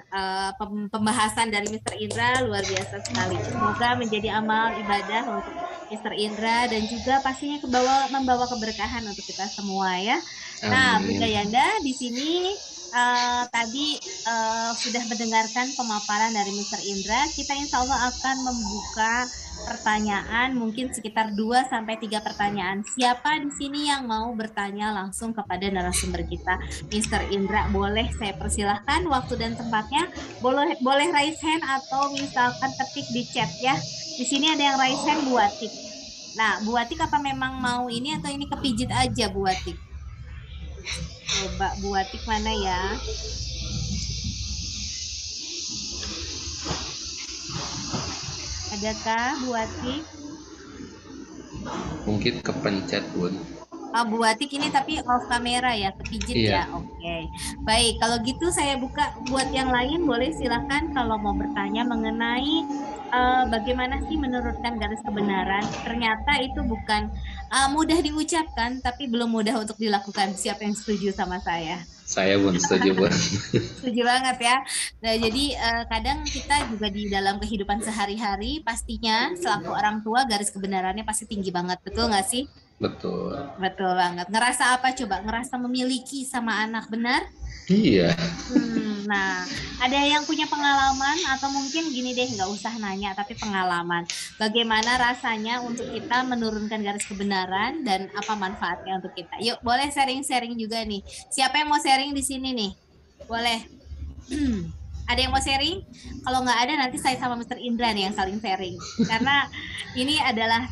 pembahasan dari Mr. Indra luar biasa sekali. Semoga menjadi amal ibadah untuk Mr. Indra dan juga pastinya membawa keberkahan untuk kita semua ya. Nah, Bunda Yanda di sini tadi sudah mendengarkan pemaparan dari Mr. Indra. Kita insya Allah akan membuka pertanyaan, mungkin sekitar 2-3 pertanyaan. Siapa di sini yang mau bertanya langsung kepada narasumber kita, Mr. Indra? Boleh saya persilahkan waktu dan tempatnya. Boleh raise hand atau misalkan ketik di chat ya. Di sini ada yang raise hand, Bu Atik. Nah, Bu Atik apa memang mau ini atau ini kepijit aja Bu Atik? Coba Bu Atik mana ya? Adakah Bu Atik? Mungkin kepencet Bun. Bu Atik ini tapi off kamera ya, kepijit ya. Oke. Baik, kalau gitu saya buka buat yang lain, boleh silakan kalau mau bertanya mengenai bagaimana sih menurunkan garis kebenaran. Ternyata itu bukan mudah diucapkan, tapi belum mudah untuk dilakukan. Siapa yang setuju sama saya? Saya Bun, setuju Bun. Setuju banget ya. Nah, jadi kadang kita juga di dalam kehidupan sehari-hari pastinya selaku orang tua garis kebenarannya pasti tinggi banget, betul nggak sih? Betul. Betul banget. Ngerasa apa coba? Ngerasa memiliki sama anak, benar? Iya. Nah, ada yang punya pengalaman atau mungkin gini deh, nggak usah nanya tapi pengalaman. Bagaimana rasanya untuk kita menurunkan garis kebenaran dan apa manfaatnya untuk kita? Yuk, boleh sharing-sharing juga nih. Siapa yang mau sharing di sini nih? Boleh. Ada yang mau sharing? Kalau nggak ada nanti saya sama Mr. Indra nih yang saling sharing. Karena ini adalah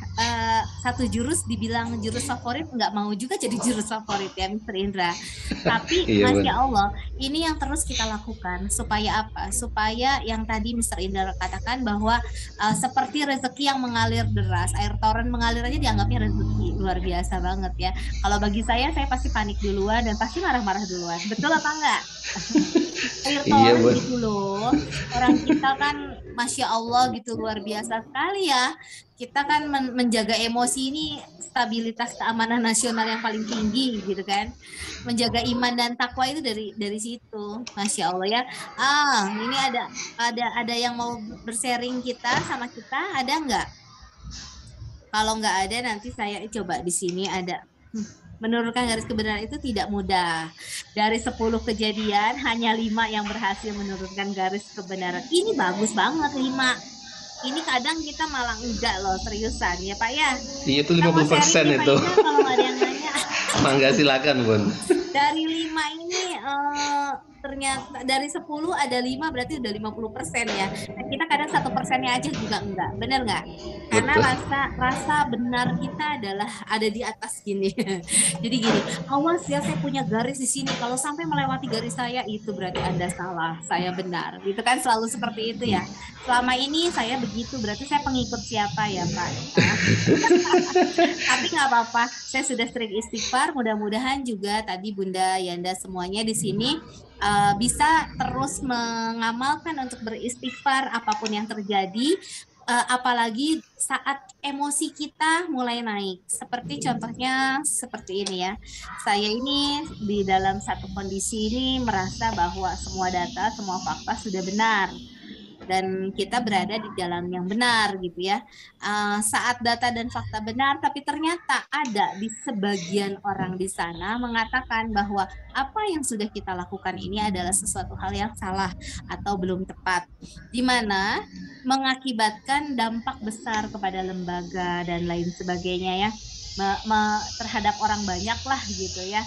satu jurus, dibilang jurus favorit, nggak mau juga jadi jurus favorit ya Mr. Indra. Tapi Masya Allah, ini yang terus kita lakukan. Supaya apa? Supaya yang tadi Mr. Indra katakan bahwa seperti rezeki yang mengalir deras, air toren mengalir aja dianggapnya rezeki. Luar biasa banget ya. Kalau bagi saya pasti panik duluan dan pasti marah-marah duluan. Betul apa enggak? Air toren gitu loh. Orang kita kan Masya Allah gitu luar biasa sekali ya. Kita kan menjaga emosi ini, stabilitas keamanan nasional yang paling tinggi gitu kan. Menjaga iman dan takwa itu dari situ. Masya Allah ya. Ini ada yang mau bersharing kita sama kita, ada nggak? Kalau nggak ada nanti saya coba di sini ada. Menurunkan garis kebenaran itu tidak mudah. Dari 10 kejadian hanya 5 yang berhasil menurunkan garis kebenaran. Ini bagus banget 5. Ini kadang kita malah enggak loh, seriusan ya Pak ya. Iya itu 50% itu. Kalau nggak ada yang nanya. Mangga silakan Bun. Dari 5 ini ternyata dari 10 ada 5 berarti udah 50% ya. Nah, kita kadang 1%-nya aja juga enggak, bener nggak? Karena Betul. rasa benar kita adalah ada di atas gini. Jadi gini, awas ya saya punya garis di sini. Kalau sampai melewati garis saya itu berarti Anda salah, saya benar. Gitu kan selalu seperti itu ya. Selama ini saya begitu, berarti saya pengikut siapa ya Pak? Tapi nggak apa-apa, saya sudah sering istighfar. Mudah-mudahan juga tadi Bunda Yanda semuanya di sini bisa terus mengamalkan untuk beristighfar apapun yang terjadi, apalagi saat emosi kita mulai naik. Seperti contohnya seperti ini ya. Saya ini di dalam satu kondisi ini merasa bahwa semua data, semua fakta sudah benar. Dan kita berada di jalan yang benar gitu ya. Saat data dan fakta benar, tapi ternyata ada di sebagian orang di sana mengatakan bahwa apa yang sudah kita lakukan ini adalah sesuatu hal yang salah atau belum tepat, di mana mengakibatkan dampak besar kepada lembaga dan lain sebagainya ya, terhadap orang banyak lah gitu ya.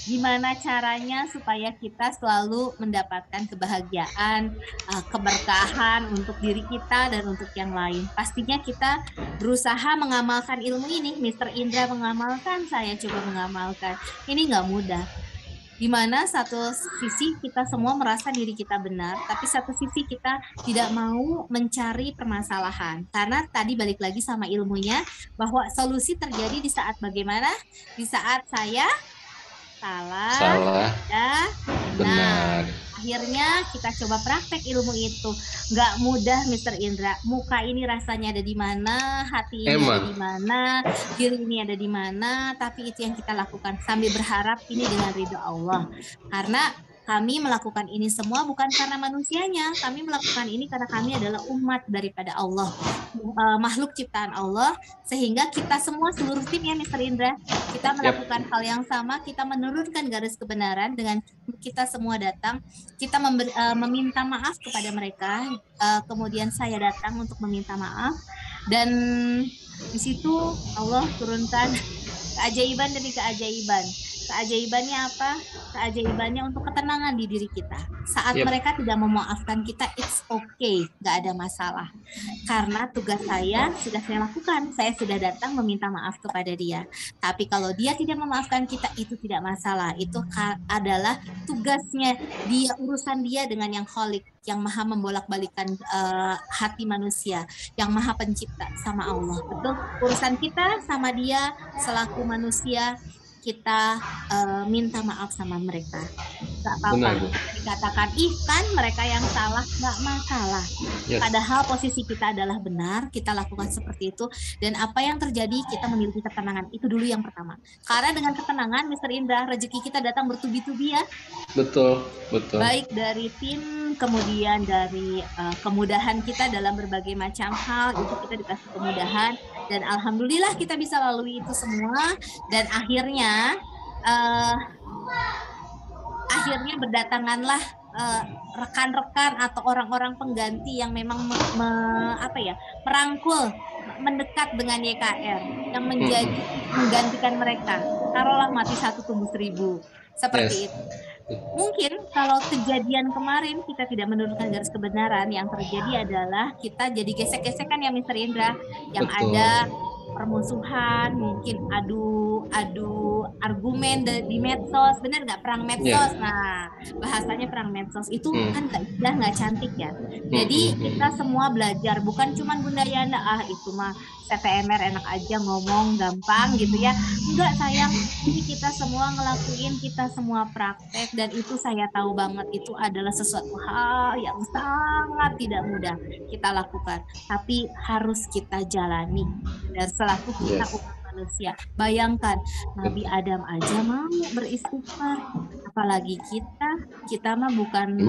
Gimana caranya supaya kita selalu mendapatkan kebahagiaan, keberkahan untuk diri kita dan untuk yang lain. Pastinya kita berusaha mengamalkan ilmu ini. Mr. Indra mengamalkan, saya coba mengamalkan. Ini nggak mudah. Dimana satu sisi kita semua merasa diri kita benar, tapi satu sisi kita tidak mau mencari permasalahan. Karena tadi balik lagi sama ilmunya, bahwa solusi terjadi di saat bagaimana? Di saat saya salah, ya, benar. Akhirnya kita coba praktek ilmu itu. Nggak mudah, Mr. Indra. Muka ini rasanya ada di mana, hati ini ada di mana, diri ini ada di mana. Tapi itu yang kita lakukan sambil berharap ini dengan ridho Allah. Karena kami melakukan ini semua bukan karena manusianya. Kami melakukan ini karena kami adalah umat daripada Allah, makhluk ciptaan Allah. Sehingga kita semua seluruh tim ya Mr. Indra, kita melakukan hal yang sama. Kita menurunkan garis kebenaran dengan kita semua datang. Kita meminta maaf kepada mereka. Kemudian saya datang untuk meminta maaf. Dan di situ Allah turunkan keajaiban demi keajaiban. Keajaibannya apa? Keajaibannya untuk ketenangan di diri kita. Saat mereka tidak memaafkan kita, it's okay, nggak ada masalah. Karena tugas saya sudah saya lakukan. Saya sudah datang meminta maaf kepada dia. Tapi kalau dia tidak memaafkan kita, itu tidak masalah. Itu adalah tugasnya dia, urusan dia dengan yang Khalik, yang maha membolak-balikan hati manusia, yang maha pencipta sama Allah. Betul? Urusan kita sama dia selaku manusia, kita minta maaf sama mereka. Gak apa-apa. Dikatakan, kan mereka yang salah, gak masalah. Padahal posisi kita adalah benar, kita lakukan seperti itu. Dan apa yang terjadi, kita memiliki ketenangan. Itu dulu yang pertama. Karena dengan ketenangan, Mr. Indra, rezeki kita datang bertubi-tubi ya. Betul, betul. Baik dari tim, kemudian dari kemudahan kita dalam berbagai macam hal, itu kita dikasih kemudahan. Dan alhamdulillah kita bisa lalui itu semua. Dan akhirnya berdatanganlah rekan-rekan atau orang-orang pengganti yang memang merangkul, mendekat dengan YKR, yang menggantikan mereka. Taruhlah mati 1 tumbuh 1000, seperti itu. Mungkin kalau kejadian kemarin kita tidak menurunkan garis kebenaran, yang terjadi adalah kita jadi gesek-gesekan ya Mr. Indra, yang ada permusuhan, mungkin adu argumen di medsos, benar nggak, perang medsos. Nah, bahasanya perang medsos itu kan nggak cantik ya. Jadi kita semua belajar, bukan cuma Bunda Yana, itu mah CTMR enak aja ngomong gampang gitu ya. Enggak sayang, ini kita semua ngelakuin, kita semua praktek, dan itu saya tahu banget itu adalah sesuatu hal yang sangat tidak mudah kita lakukan, tapi harus kita jalani. Dan selaku kita umat manusia, bayangkan Nabi Adam aja mau beristighfar, apalagi kita mah bukan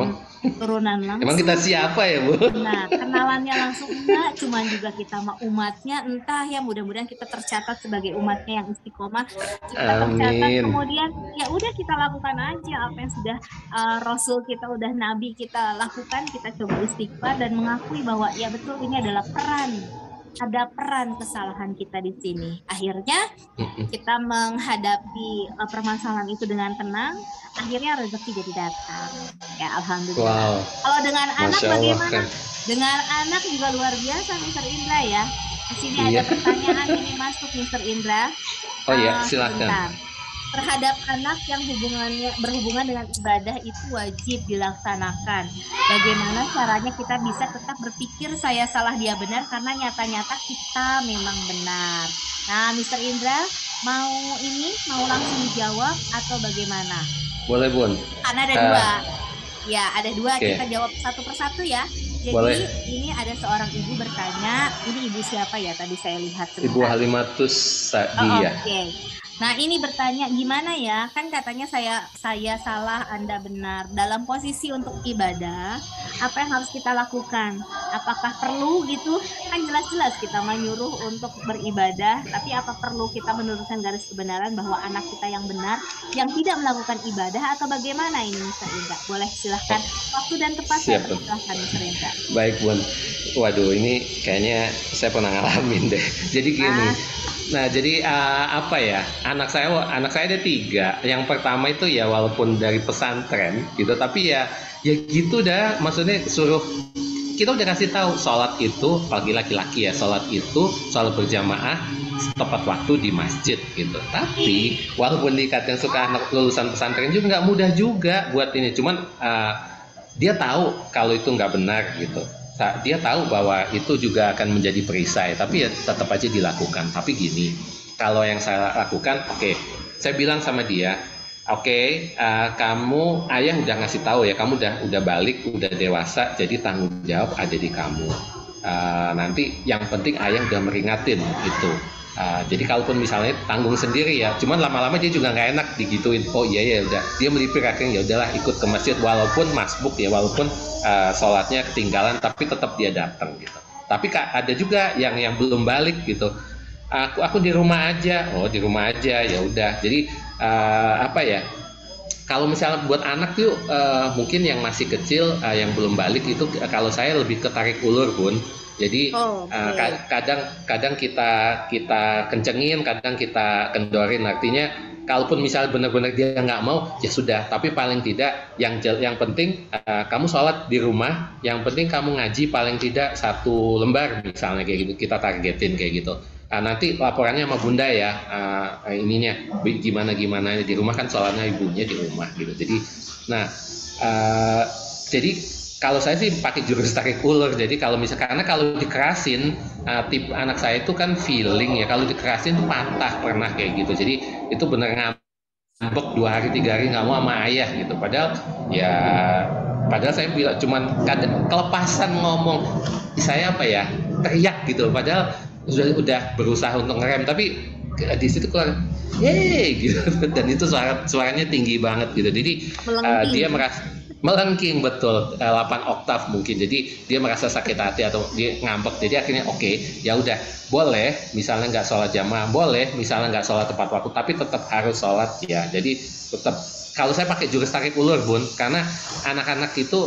turunan langsung. Emang kita siapa ya Bu? Nah, kenalannya langsung enggak, cuman juga kita mah umatnya, entah ya, mudah-mudahan kita tercatat sebagai umatnya yang istiqomah, kita tercatat, kemudian ya udah kita lakukan aja apa yang sudah Rasul kita, udah Nabi kita lakukan, kita coba istighfar dan mengakui bahwa ya betul ini adalah peran ada peran kesalahan kita di sini. Akhirnya kita menghadapi permasalahan itu dengan tenang, akhirnya rezeki jadi datang. Ya alhamdulillah. Wow. Kalau dengan anak Masya Allah, bagaimana? kan. Dengan anak juga luar biasa Mr. Indra ya. Di sini Iya. ada pertanyaan ini masuk Mr. Indra. Oh iya, silakan. Sebentar. Terhadap anak yang berhubungan dengan ibadah itu wajib dilaksanakan. Bagaimana caranya kita bisa tetap berpikir saya salah dia benar karena nyata-nyata kita memang benar. Nah, Mr. Indra mau langsung dijawab atau bagaimana? Boleh Bun. Karena ada dua. Ya, ada dua. Oke. Kita jawab satu persatu ya. Jadi Boleh. ini ada seorang ibu bertanya, ini ibu siapa ya? Tadi saya lihat sebentar. Ibu Halimatus Sa'diyah. Oke. Nah, ini bertanya gimana ya? Kan katanya saya salah, Anda benar. Dalam posisi untuk ibadah, apa yang harus kita lakukan? Apakah perlu gitu? Kan jelas-jelas kita menyuruh untuk beribadah, tapi apa perlu kita menurunkan garis kebenaran bahwa anak kita yang benar yang tidak melakukan ibadah atau bagaimana ini Mr. Indra? Boleh silahkan waktu dan tempat saya Siap, Bu. silahkan Mr. Indra. Baik Bun. Waduh, ini kayaknya saya pernah ngalamin deh. Jadi gini. Nah, jadi apa ya? Anak saya ada 3. Yang pertama itu ya walaupun dari pesantren gitu, tapi ya gitu dah. Maksudnya suruh kita udah kasih tahu sholat itu, apalagi laki-laki ya, sholat berjamaah tepat waktu di masjid gitu. Tapi walaupun dikatain suka anak lulusan pesantren juga nggak mudah juga buat ini. Cuman dia tahu kalau itu nggak benar gitu. Dia tahu bahwa itu juga akan menjadi perisai, tapi ya tetap aja dilakukan. Tapi gini, kalau yang saya lakukan, saya bilang sama dia, kamu ayah udah ngasih tahu ya, kamu udah balik, udah dewasa, jadi tanggung jawab ada di kamu. Nanti yang penting ayah udah meringatin itu. Jadi kalaupun misalnya tanggung sendiri ya, cuman lama-lama dia juga nggak enak digituin. Oh iya ya udah, dia melipir akhirnya ya udahlah ikut ke masjid walaupun masbuk ya, walaupun sholatnya ketinggalan, tapi tetap dia datang gitu. Tapi ada juga yang belum balik gitu. Aku di rumah aja. Oh di rumah aja ya udah. Jadi kalau misalnya buat anak tuh mungkin yang masih kecil yang belum balik itu kalau saya lebih ke tarik ulur Bun. Jadi kadang kita kencengin, kadang kita kendorin. Artinya kalaupun misalnya benar-benar dia nggak mau, ya sudah. Tapi paling tidak yang penting kamu sholat di rumah. Yang penting kamu ngaji paling tidak 1 lembar misalnya kayak gitu. Kita targetin kayak gitu. Nanti laporannya sama bunda ya, ininya gimana di rumah kan sholatnya ibunya di rumah gitu. Jadi, jadi kalau saya sih pakai jurus tarik ulur. Jadi kalau karena kalau dikerasin, tip anak saya itu kan feeling ya. Kalau dikerasin tuh patah pernah kayak gitu. Jadi itu bener ngambek 2 hari 3 hari nggak mau sama ayah gitu. Padahal saya bilang cuman kelepasan ngomong. Saya teriak gitu. Padahal udah berusaha untuk ngerem, tapi di situ keluar gitu. Dan itu suaranya tinggi banget gitu. Jadi dia merasa melengking betul 8 oktav mungkin. Jadi dia merasa sakit hati atau dia ngambek. Jadi akhirnya ya udah boleh misalnya nggak sholat jamaah, boleh misalnya nggak sholat tepat waktu, tapi tetap harus sholat ya. Jadi tetap kalau saya pakai jurus tarik ulur Bun, karena anak-anak itu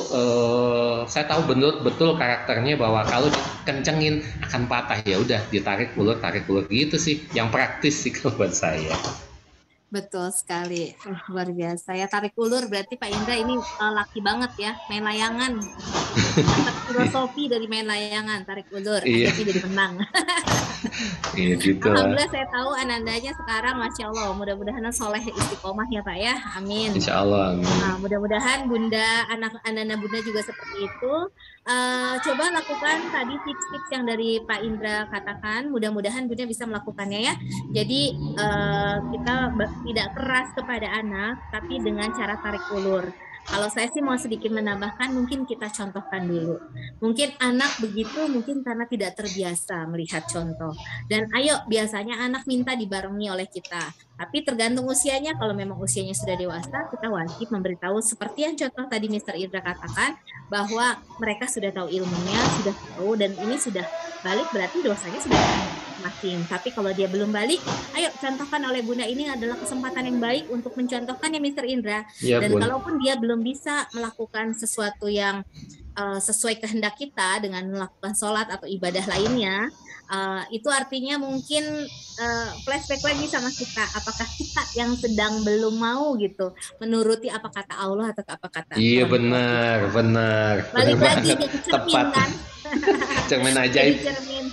saya tahu betul karakternya bahwa kalau dikencengin akan patah. Ya udah ditarik ulur gitu sih yang praktis sih kalau buat saya. Betul sekali, luar biasa ya. Tarik ulur berarti Pak Indra ini laki banget ya, main layangan. Filosofi dari main layangan, tarik ulur, Iya. akhirnya jadi menang. Iya gitu. Alhamdulillah saya tahu anandanya sekarang, Masya Allah, mudah-mudahan soleh istiqomah ya Pak ya, amin. Insya Allah. Amin. Nah, mudah-mudahan bunda, anak bunda juga seperti itu. Coba lakukan tadi tips-tips yang dari Pak Indra katakan, mudah-mudahan bunda bisa melakukannya ya. Jadi kita tidak keras kepada anak, tapi dengan cara tarik ulur. Kalau saya sih mau sedikit menambahkan, mungkin kita contohkan dulu. Mungkin anak begitu, mungkin karena tidak terbiasa melihat contoh. Dan ayo, biasanya anak minta dibarengi oleh kita. Tapi tergantung usianya, kalau memang usianya sudah dewasa, kita wajib memberitahu seperti yang contoh tadi Mr. Indra katakan, bahwa mereka sudah tahu ilmunya, sudah tahu, dan ini sudah balik, berarti dosanya sudah masing. Tapi kalau dia belum balik, ayo contohkan oleh bunda. Ini adalah kesempatan yang baik untuk mencontohkan ya Mr. Indra. Ya, dan Bun. kalaupun dia belum bisa melakukan sesuatu yang sesuai kehendak kita dengan melakukan sholat atau ibadah lainnya, itu artinya mungkin flashback lagi sama kita, apakah kita yang sedang belum mau gitu menuruti apa kata Allah atau apa kata Iya orang tua kita. benar. Balik Benar lagi banget. jadi cermin Tepat. kan. Cermin Jadi ajaib. cermin.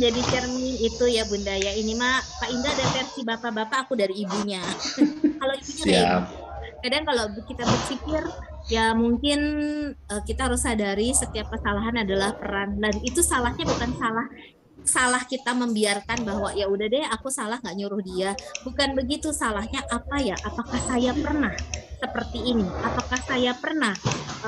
Jadi cermin itu ya Bunda ya. Ini mah Pak Indra ada versi bapak-bapak, aku dari ibunya. Kalau ibunya dari Siap. ibu. Kadang kalau kita berpikir ya mungkin kita harus sadari setiap kesalahan adalah peran, dan itu salahnya bukan salah kita membiarkan bahwa ya udah deh aku salah nggak nyuruh dia, bukan begitu. Salahnya apa ya, apakah saya pernah seperti ini, apakah saya pernah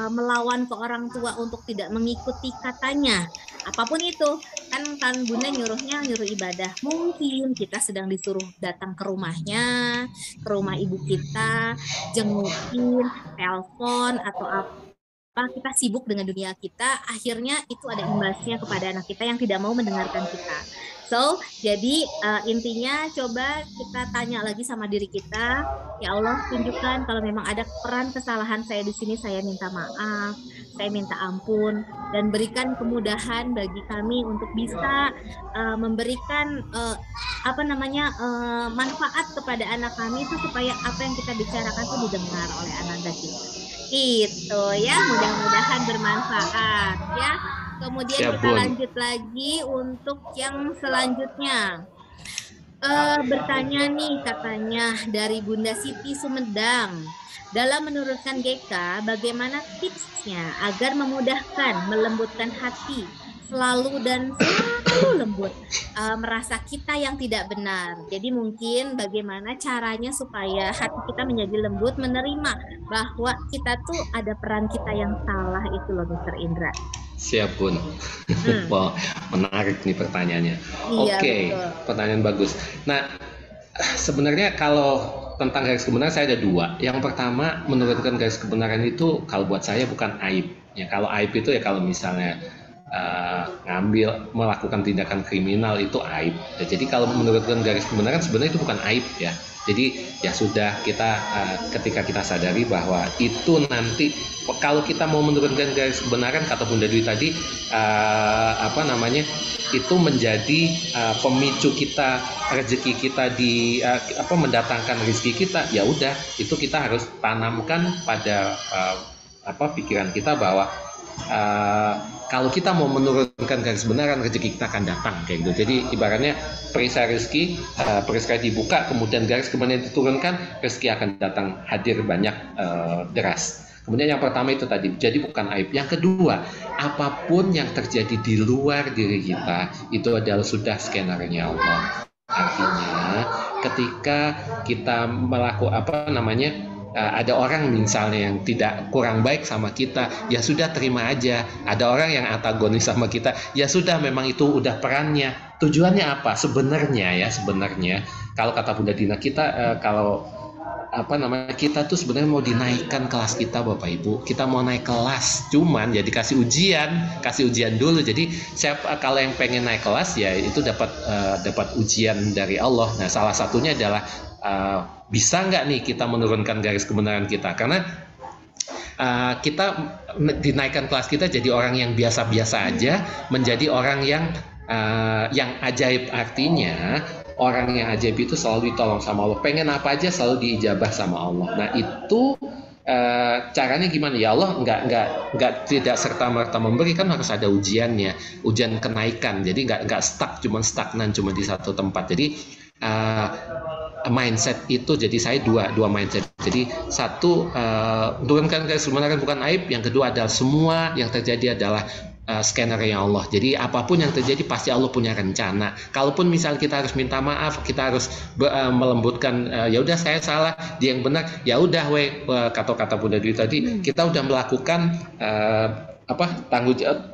melawan ke orang tua untuk tidak mengikuti katanya, apapun itu kan Bunda nyuruhnya nyuruh ibadah, mungkin kita sedang disuruh datang ke rumahnya, ke rumah ibu kita, jengukin, telepon atau apa, kita sibuk dengan dunia kita, akhirnya itu ada imbasnya kepada anak kita yang tidak mau mendengarkan kita. So, jadi intinya coba kita tanya lagi sama diri kita, ya Allah tunjukkan kalau memang ada peran kesalahan saya di sini, saya minta maaf, saya minta ampun, dan berikan kemudahan bagi kami untuk bisa memberikan manfaat kepada anak kami itu, supaya apa yang kita bicarakan itu didengar oleh anak-anak kita. Itu ya, mudah-mudahan bermanfaat ya. Kemudian Siap, kita Bun. lanjut lagi untuk yang selanjutnya. Bertanya nih katanya dari Bunda Siti Sumedang. Dalam menurunkan GK, bagaimana tipsnya agar memudahkan, melembutkan hati, selalu lembut, merasa kita yang tidak benar. Jadi mungkin bagaimana caranya supaya hati kita menjadi lembut, menerima bahwa kita tuh ada peran kita yang salah itu loh, Mr. Indra. Siap Bun. Wah, menarik nih pertanyaannya. Iya, Oke, betul. pertanyaan bagus. Nah, sebenarnya kalau tentang garis kebenaran saya ada dua. Yang pertama, menurunkan garis kebenaran itu kalau buat saya bukan aib. Ya, kalau aib itu ya kalau misalnya melakukan tindakan kriminal itu aib. Ya, jadi kalau menurunkan garis kebenaran sebenarnya itu bukan aib ya. Jadi ya sudah, kita ketika kita sadari bahwa itu nanti kalau kita mau menurunkan garis kebenaran, kata Bunda Dwi tadi itu menjadi pemicu kita, rezeki kita mendatangkan rezeki kita, ya udah itu kita harus tanamkan pada pikiran kita bahwa kalau kita mau menurunkan garis kebenaran, rezeki kita akan datang kayak gitu. Jadi ibaratnya perisai rezeki, perisai dibuka, kemudian garis kebenaran diturunkan, rezeki akan datang hadir banyak deras. Kemudian yang pertama itu tadi, jadi bukan aib. Yang kedua, apapun yang terjadi di luar diri kita itu adalah sudah skenario Allah. Artinya ketika kita melakukan ada orang misalnya yang tidak kurang baik sama kita, ya sudah terima aja. Ada orang yang antagonis sama kita, ya sudah, memang itu udah perannya. Tujuannya apa? Sebenarnya kalau kata Bunda Dina, kita kita tuh sebenarnya mau dinaikkan kelas kita, Bapak Ibu. Kita mau naik kelas, cuman ya dikasih ujian dulu. Jadi kalau yang pengen naik kelas ya itu dapat ujian dari Allah. Nah, salah satunya adalah bisa nggak nih kita menurunkan garis kebenaran kita, karena kita dinaikkan kelas kita jadi orang yang biasa-biasa aja menjadi orang yang ajaib. Artinya orang yang ajaib itu selalu ditolong sama Allah, pengen apa aja selalu diijabah sama Allah. Nah itu caranya gimana? Ya Allah nggak tidak serta-merta memberi, kan harus ada ujiannya, ujian kenaikan. Jadi nggak cuman stagnan cuma di satu tempat. Jadi mindset itu, jadi saya dua mindset. Jadi satu, turunkan garis kebenaran bukan aib. Yang kedua adalah semua yang terjadi adalah skenario Allah. Jadi apapun yang terjadi pasti Allah punya rencana. Kalaupun misal kita harus minta maaf, kita harus melembutkan, ya udah saya salah, dia yang benar, ya udah kata Bunda Dwi tadi, kita udah melakukan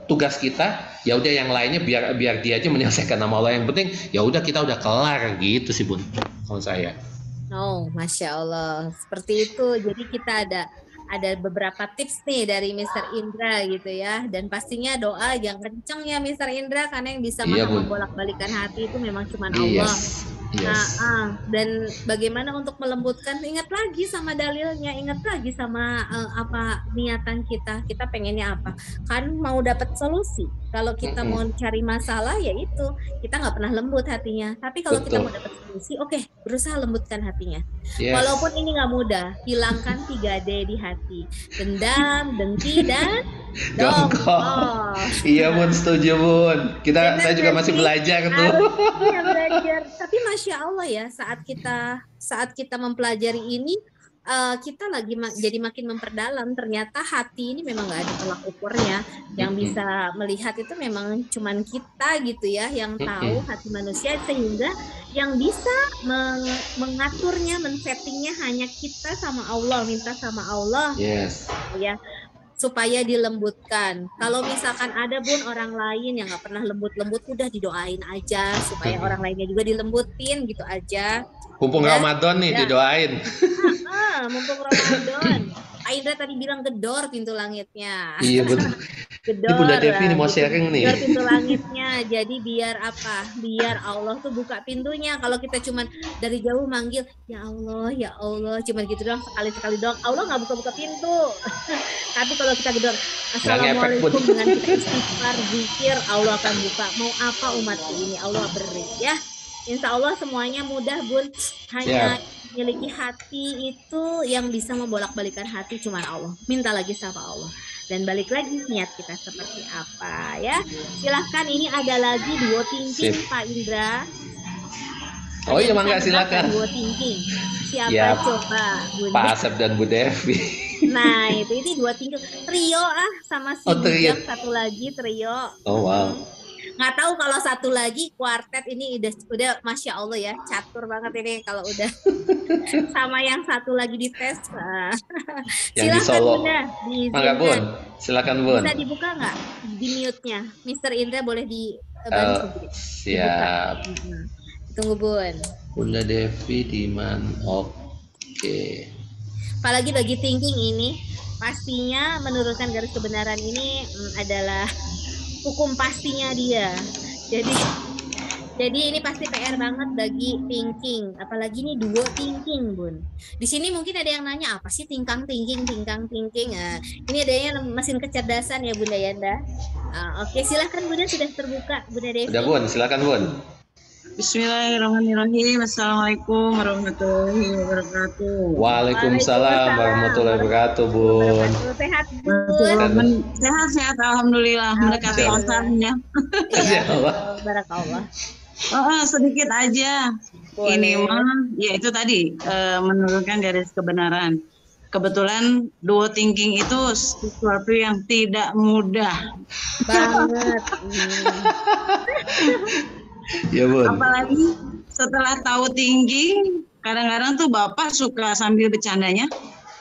tugas kita, ya udah yang lainnya biar dia aja menyelesaikan nama Allah. Yang penting ya udah kita udah kelar gitu sih Bun, kalau saya. Oh, Masya Allah, seperti itu. Jadi kita ada beberapa tips nih dari Mr. Indra gitu ya, dan pastinya doa yang kenceng ya Mr. Indra, karena yang bisa Iya, membolak-balikan hati itu memang cuma Allah. Yes. Yes. Dan bagaimana untuk melembutkan, ingat lagi sama dalilnya, ingat lagi sama apa niatan kita pengennya apa, kan mau dapat solusi. Kalau kita mau cari masalah, ya itu kita nggak pernah lembut hatinya. Tapi kalau kita mau dapat solusi, oke, berusaha lembutkan hatinya. Yes. Walaupun ini nggak mudah, hilangkan 3D di hati: dendam, dengki, dan dongkol. Iya Bun, setuju Bun. Saya juga masih belajar tuh. Iya, belajar. Tapi Masya Allah ya, saat kita mempelajari ini, kita lagi jadi makin memperdalam. Ternyata hati ini memang nggak ada tolak ukurnya. Yang bisa melihat itu memang cuman kita gitu ya, yang tahu hati manusia, sehingga yang bisa mengaturnya, men-settingnya hanya kita sama Allah, minta sama Allah. Yes. Ya, supaya dilembutkan. Kalau misalkan ada Bun orang lain yang nggak pernah lembut-lembut, udah didoain aja supaya orang lainnya juga dilembutin gitu aja. Mumpung Ramadan nih, didoain. Mumpung Ramadan. Aindra tadi bilang gedor pintu langitnya. Iya betul. Gedor. Ini Bunda Devi nih mau sharing nih. Gedor pintu langitnya. Jadi biar apa? Biar Allah tuh buka pintunya. Kalau kita cuman dari jauh manggil, ya Allah, cuman gitu doang, sekali-sekali doang, Allah nggak buka-buka pintu. Tapi kalau kita gedor, Assalamualaikum, dengan kita istighfar, zikir, Allah akan buka. Mau apa umatku ini, Allah beri ya. Insya Allah semuanya mudah Bun. Hanya memiliki hati itu yang bisa membolak-balikan hati cuma Allah. Minta lagi sama Allah. Dan balik lagi niat kita seperti apa ya. Silahkan, ini ada lagi duo thinking Pak Indra. Oh iya, mangga silakan. Duo thinking. Siapa coba? Bunda. Pak Asep dan Bu Devi. Nah itu duo thinking. Trio sama si Bujang, satu lagi trio. Oh wow. Nggak tahu kalau satu lagi kuartet ini udah Masya Allah ya, catur banget ini kalau udah sama yang satu lagi dites. Yang silakan di Bunda, Mangga Bun, silakan Bun. Bisa dibuka nggak di mute-nya? Mr. Indra boleh dibantu. Siap. Tunggu Bun. Bunda Devi di mana? Oke. Apalagi bagi thinking ini, pastinya menurunkan garis kebenaran ini adalah hukum pastinya dia. Jadi ini pasti PR banget bagi thinking, apalagi ini duo thinking Bun. Di sini mungkin ada yang nanya, apa sih tingkang thinking? Nah, ini adanya mesin kecerdasan ya Bunda Yanda. Oke, silahkan Bunda, sudah terbuka Bunda Devi. Udah Bun, silakan Bun. Bismillahirrahmanirrahim. Assalamualaikum warahmatullahi wabarakatuh. Waalaikumsalam warahmatullahi wabarakatuh Bun. Sehat Bun. Sehat, alhamdulillah. Mendekati asarnya. Barakallah. Sedikit aja. Boleh. Ini mah, ya itu tadi menurunkan garis kebenaran. Kebetulan duo thinking itu sesuatu yang tidak mudah banget. Ya Bun. Apalagi setelah tahu thinking, kadang-kadang tuh Bapak suka sambil bercandanya,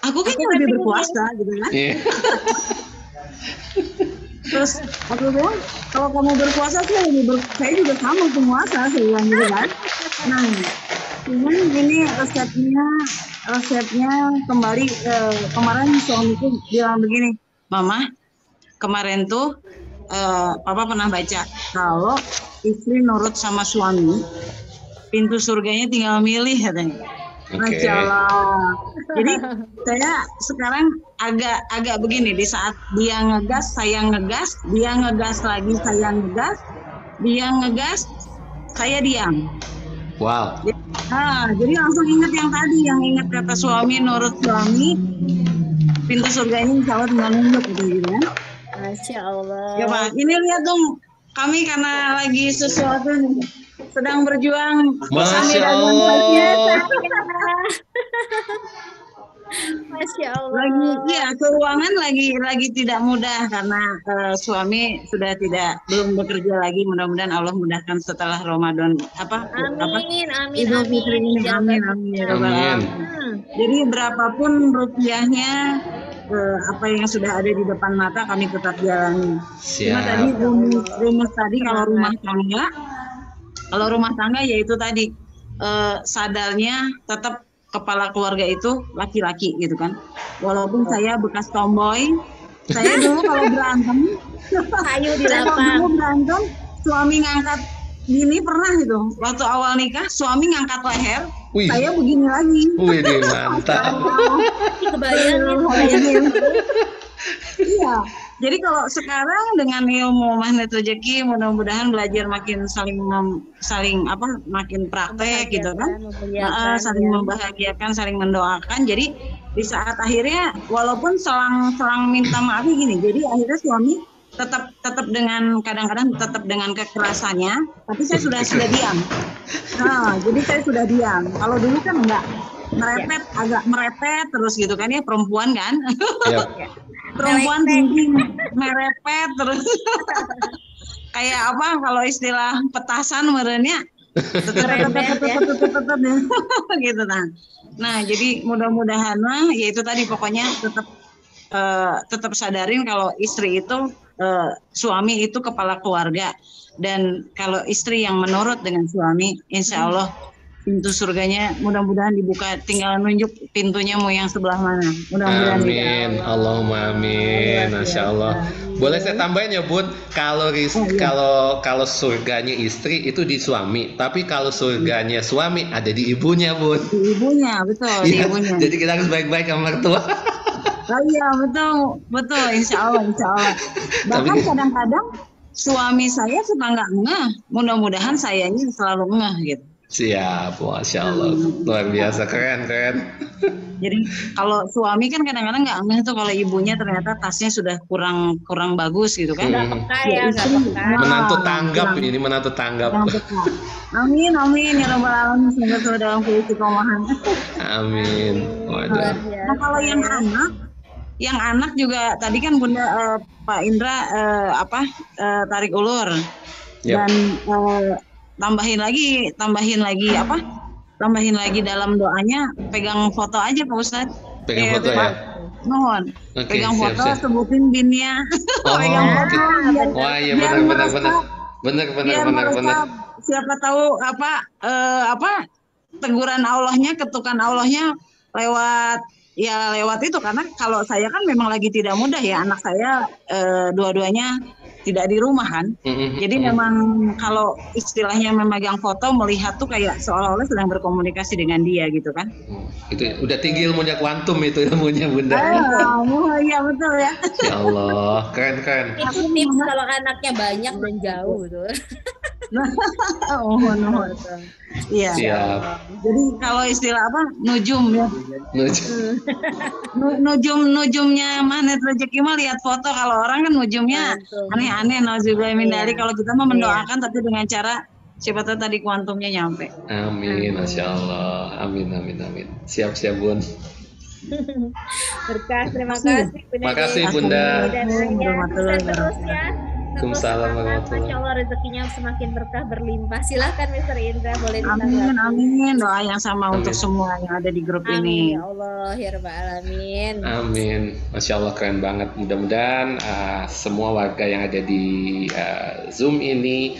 aku kayaknya lebih berpuasa gitu kan. Yeah. Terus aku bilang, kalau kamu berpuasa sih saya juga sama penguasa, saya bilang gitu kan. Nah, cuman ini resepnya kembali kemarin suamiku bilang begini, Mama, kemarin tuh Papa pernah baca kalau istri nurut sama suami, pintu surganya tinggal milih katanya. Masya Allah. Jadi saya sekarang agak begini, di saat dia ngegas, saya ngegas, dia ngegas lagi, saya ngegas, dia ngegas, saya diam. Wow. Jadi langsung ingat yang tadi, yang ingat kata suami, nurut suami, pintu surganya insya Allah tinggal nunduk gitu kan. Masya Allah. Ya Pak, ini lihat dong, kami karena lagi sesuatu nih, sedang berjuang. Masya Allah. Masya Allah. Lagi, ya keuangan lagi tidak mudah karena suami sudah belum bekerja lagi. Mudah-mudahan Allah mudahkan setelah Ramadan Amin. Idul Fitri ini. Amin. Jadi berapapun rupiahnya, apa yang sudah ada di depan mata kami tetap jalani. Cuma tadi rumus tadi kalau rumah tangga yaitu tadi sadarnya tetap kepala keluarga itu laki-laki gitu kan. Walaupun saya bekas tomboy, saya dulu kalau berantem, kayu di lapang. berantem, suami ngangkat gini pernah itu. Waktu awal nikah, suami ngangkat leher, Wih, saya begini lagi. wih, deh, mantap. Kebayang. Iya. Jadi kalau sekarang dengan ilmu magnet rezeki, mudah-mudahan belajar makin saling makin praktek gitu kan. Saling membahagiakan, saling mendoakan. Jadi di saat akhirnya walaupun selang minta maaf gini, jadi akhirnya suami tetap dengan kadang-kadang tetap dengan kekerasannya, tapi saya sudah diam. Nah, jadi saya sudah diam. Kalau dulu kan enggak, agak merepet terus gitu kan ya, perempuan kan. Yap. Perempuan tinggi merepet terus. Kayak apa kalau istilah petasan merenya gitu nah jadi mudah-mudahan ya itu tadi pokoknya tetap sadarin kalau istri itu suami itu kepala keluarga, dan kalau istri yang menurut dengan suami, insya Allah pintu surganya mudah-mudahan dibuka, tinggal nunjuk pintunya mau yang sebelah mana. Mudah-mudahan. Amin, Allahumma amin, Masya Allah. Boleh saya tambahin ya Bun, kalau surganya istri itu di suami, tapi kalau surganya suami ada di ibunya Bun. Di ibunya, betul. Ya, di ibunya. jadi kita harus baik-baik sama mertua. Oh iya, betul, insya Allah. Bahkan kadang-kadang suami saya suka nggak ngeh, mudah-mudahan sayanya selalu ngeh gitu. Siap, Masya Allah, luar biasa, keren. Jadi kalau suami kan kadang-kadang nggak ngeh tuh kalau ibunya ternyata tasnya sudah kurang bagus gitu kan. Nggak peka ya, nggak peka. Menantu tanggap ini, menantu tanggap. Amin ya rabbal alamin, semoga dalam keistiqomahan. Amin. Waduh. Nah kalau yang anak juga tadi kan Bunda Pak Indra tarik ulur. Yep. Dan tambahin lagi dalam doanya, pegang foto aja Pak Ustadz. Pegang foto ya. Mohon. Oke, Pegang foto, siap. sebutin binnya. Pegang foto. Wah iya benar. Siapa tahu teguran Allahnya, ketukan Allahnya lewat itu, karena kalau saya kan memang lagi tidak mudah ya, anak saya dua-duanya tidak di rumah kan. Jadi memang kalau istilahnya memegang foto, melihat tuh kayak seolah-olah sedang berkomunikasi dengan dia gitu kan. Itu udah tinggi ilmunya kuantum itu ilmunya Bunda. Iya betul ya. Ya Allah, keren. Itu tips kalau anaknya banyak dan jauh tuh. Mohon. Iya. Siap. Jadi kalau istilah nujum ya. Nujumnya magnet rezeki mah lihat foto, kalau orang kan nujumnya aneh-aneh, nauzubillah min dzalik. Kalau kita mah mendoakan tapi dengan cara siapa tahu tadi kuantumnya nyampe. Amin, Masya Allah. Amin. Siap Bun. Berkah, terima kasih Bunda. Makasih Bunda. Sukses terus ya. Waalaikumsalam warahmatullahi. Masya Allah rezekinya semakin berkah berlimpah. Silahkan Mr. Indra, boleh Amin. Doa yang sama untuk semua yang ada di grup ini. Ya Allah, ya Rabbal Alamin. Amin. Masya Allah, keren banget. Mudah-mudahan semua warga yang ada di Zoom ini,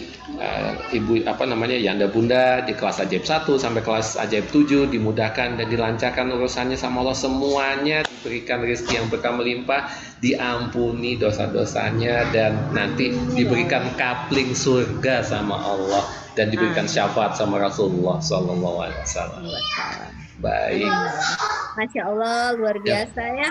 Yanda Bunda di kelas ajaib 1 sampai kelas ajaib 7 dimudahkan dan dilancarkan urusannya sama Allah semuanya, diberikan rezeki yang berkah melimpah, diampuni dosa-dosanya, dan nanti diberikan kapling surga sama Allah dan diberikan syafaat sama Rasulullah SAW. Baik. Masya Allah, luar biasa ya.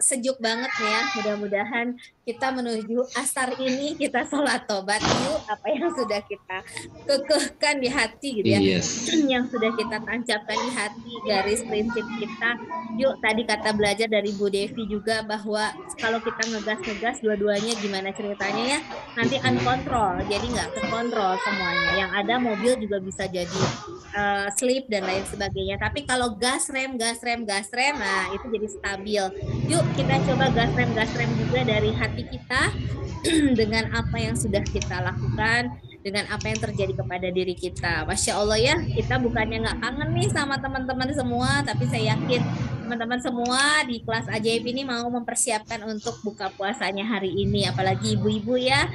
Sejuk banget nih ya. Mudah-mudahan kita menuju asar ini kita sholat tobat yuk, apa yang sudah kita kekehkan di hati gitu ya. Yes. Yang sudah kita tancapkan di hati, garis prinsip kita. Yuk, tadi kata belajar dari Bu Devi juga bahwa kalau kita ngegas dua-duanya gimana ceritanya ya, nanti uncontrol, jadi nggak terkontrol semuanya. Yang ada mobil juga bisa jadi slip dan lain sebagainya. Tapi kalau gas rem, nah itu jadi stabil. Yuk kita coba gas rem juga dari hati kita dengan apa yang sudah kita lakukan, dengan apa yang terjadi kepada diri kita. Masya Allah ya, kita bukannya nggak kangen nih sama teman-teman semua, tapi saya yakin teman-teman semua di kelas ajaib ini mau mempersiapkan untuk buka puasanya hari ini, apalagi ibu-ibu ya.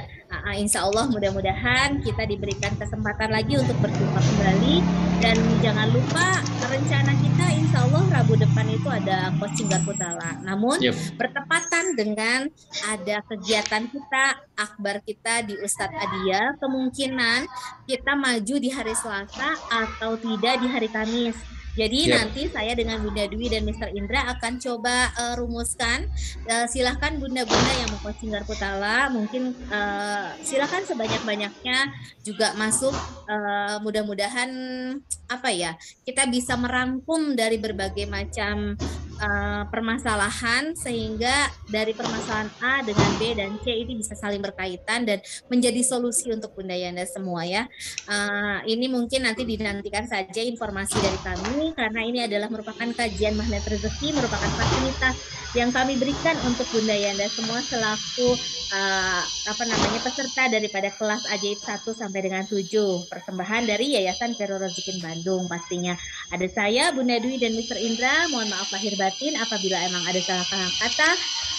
Insya Allah mudah-mudahan kita diberikan kesempatan lagi untuk berjumpa kembali. Dan jangan lupa rencana kita insya Allah Rabu depan itu ada coaching Garputala. Namun bertepatan dengan ada kegiatan kita, akbar kita di Ustadz Adia, kemungkinan kita maju di hari Selasa atau tidak di hari Kamis. Jadi nanti saya dengan Bunda Dwi dan Mr. Indra akan coba rumuskan. Silahkan bunda-bunda yang mau coaching Garputala, mungkin silahkan sebanyak-banyaknya juga masuk. Mudah-mudahan kita bisa merangkum dari berbagai macam permasalahan sehingga dari permasalahan A dengan B dan C ini bisa saling berkaitan dan menjadi solusi untuk Bunda Yanda semua ya. Ini mungkin nanti dinantikan saja informasi dari kami karena ini adalah merupakan kajian magnet rezeki, merupakan fasilitas yang kami berikan untuk Bunda Yanda semua selaku peserta daripada kelas ajaib 1 sampai dengan 7 persembahan dari Yayasan Vero Rozikin Bandung. Pastinya ada saya Bunda Dwi dan Mr. Indra. Mohon maaf lahir batin apabila emang ada salah kata,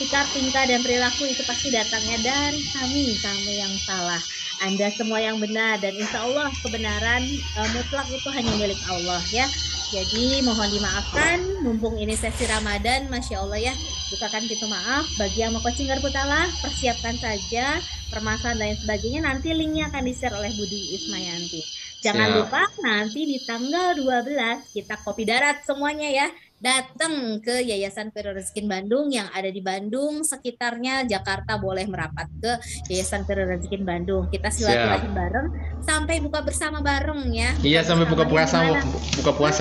sikap, tingkah dan perilaku itu pasti datangnya dari kami yang salah. Anda semua yang benar dan insya Allah kebenaran mutlak itu hanya milik Allah ya. Jadi mohon dimaafkan, mumpung ini sesi Ramadan, Masya Allah ya, bukakan pintu maaf. Bagi yang mau coaching Garputala, persiapkan saja permasalahan dan lain sebagainya. Nanti linknya akan di-share oleh Budi Ismayanti. Jangan lupa nanti di tanggal 12 kita kopi darat semuanya ya. Datang ke Yayasan Vero Rozikin Bandung yang ada di Bandung, sekitarnya Jakarta boleh merapat ke Yayasan Vero Rozikin Bandung. Kita silaturahim bareng sampai buka bersama bareng ya. Iya, sampai buka puasa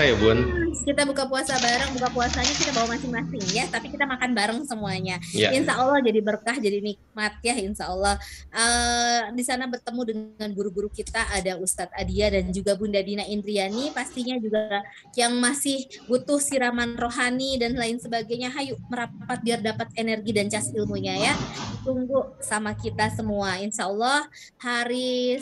ya Bun. Kita buka puasa bareng, buka puasanya kita bawa masing-masing ya, tapi kita makan bareng semuanya. Insya Allah jadi berkah, jadi nikmat ya insya Allah. Di sana bertemu dengan guru-guru kita, ada Ustadz Adia dan juga Bunda Dina Indriani, pastinya juga yang masih butuh siraman rohani dan lain sebagainya. Hayu merapat biar dapat energi dan cas ilmunya ya. Tunggu sama kita semua. Insya Allah hari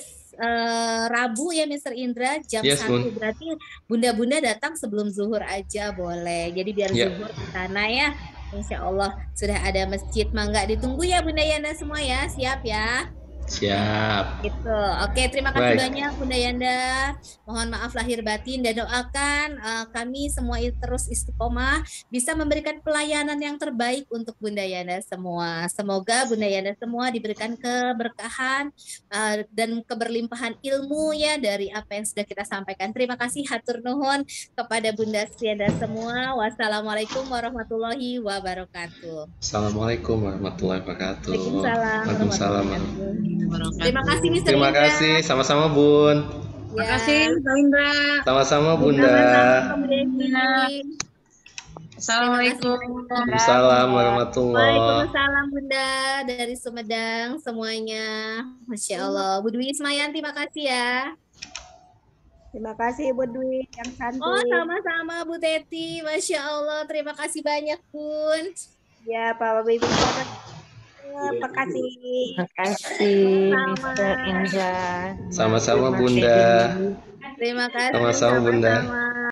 Rabu ya Mr. Indra jam 1 berarti bunda-bunda datang sebelum zuhur aja boleh. Jadi biar zuhur di sana ya. Insya Allah sudah ada masjid, mangga ditunggu ya Bunda Yanda semua ya. Siap ya. Siap. Gitu. Oke, terima kasih banyak Bunda Yanda. Mohon maaf lahir batin dan doakan kami semua terus istiqomah bisa memberikan pelayanan yang terbaik untuk Bunda Yanda semua. Semoga Bunda Yanda semua diberikan keberkahan dan keberlimpahan ilmu ya dari apa yang sudah kita sampaikan. Terima kasih hatur nuhun kepada Bunda Yanda semua. Wassalamualaikum warahmatullahi wabarakatuh. Assalamualaikum warahmatullahi wabarakatuh. Waalaikumsalam. Terima kasih Mr. Terima Indra. kasih, sama-sama Bun. Terima kasih Mbak Indra. Sama-sama Bunda. Assalamualaikum. Waalaikumsalam warahmatullahi. Waalaikumsalam Bunda dari Sumedang semuanya. Masya Allah. Bu Dwi Ismayanti, terima kasih ya. Terima kasih Bu Dwi yang cantik. Oh sama-sama Bu Teti. Masya Allah. Terima kasih banyak Bun. Ya Pak Ibu. Terima kasih. Terima kasih Mr. Indra. Sama-sama Bunda. Terima kasih. Sama-sama Bunda. Sama-sama.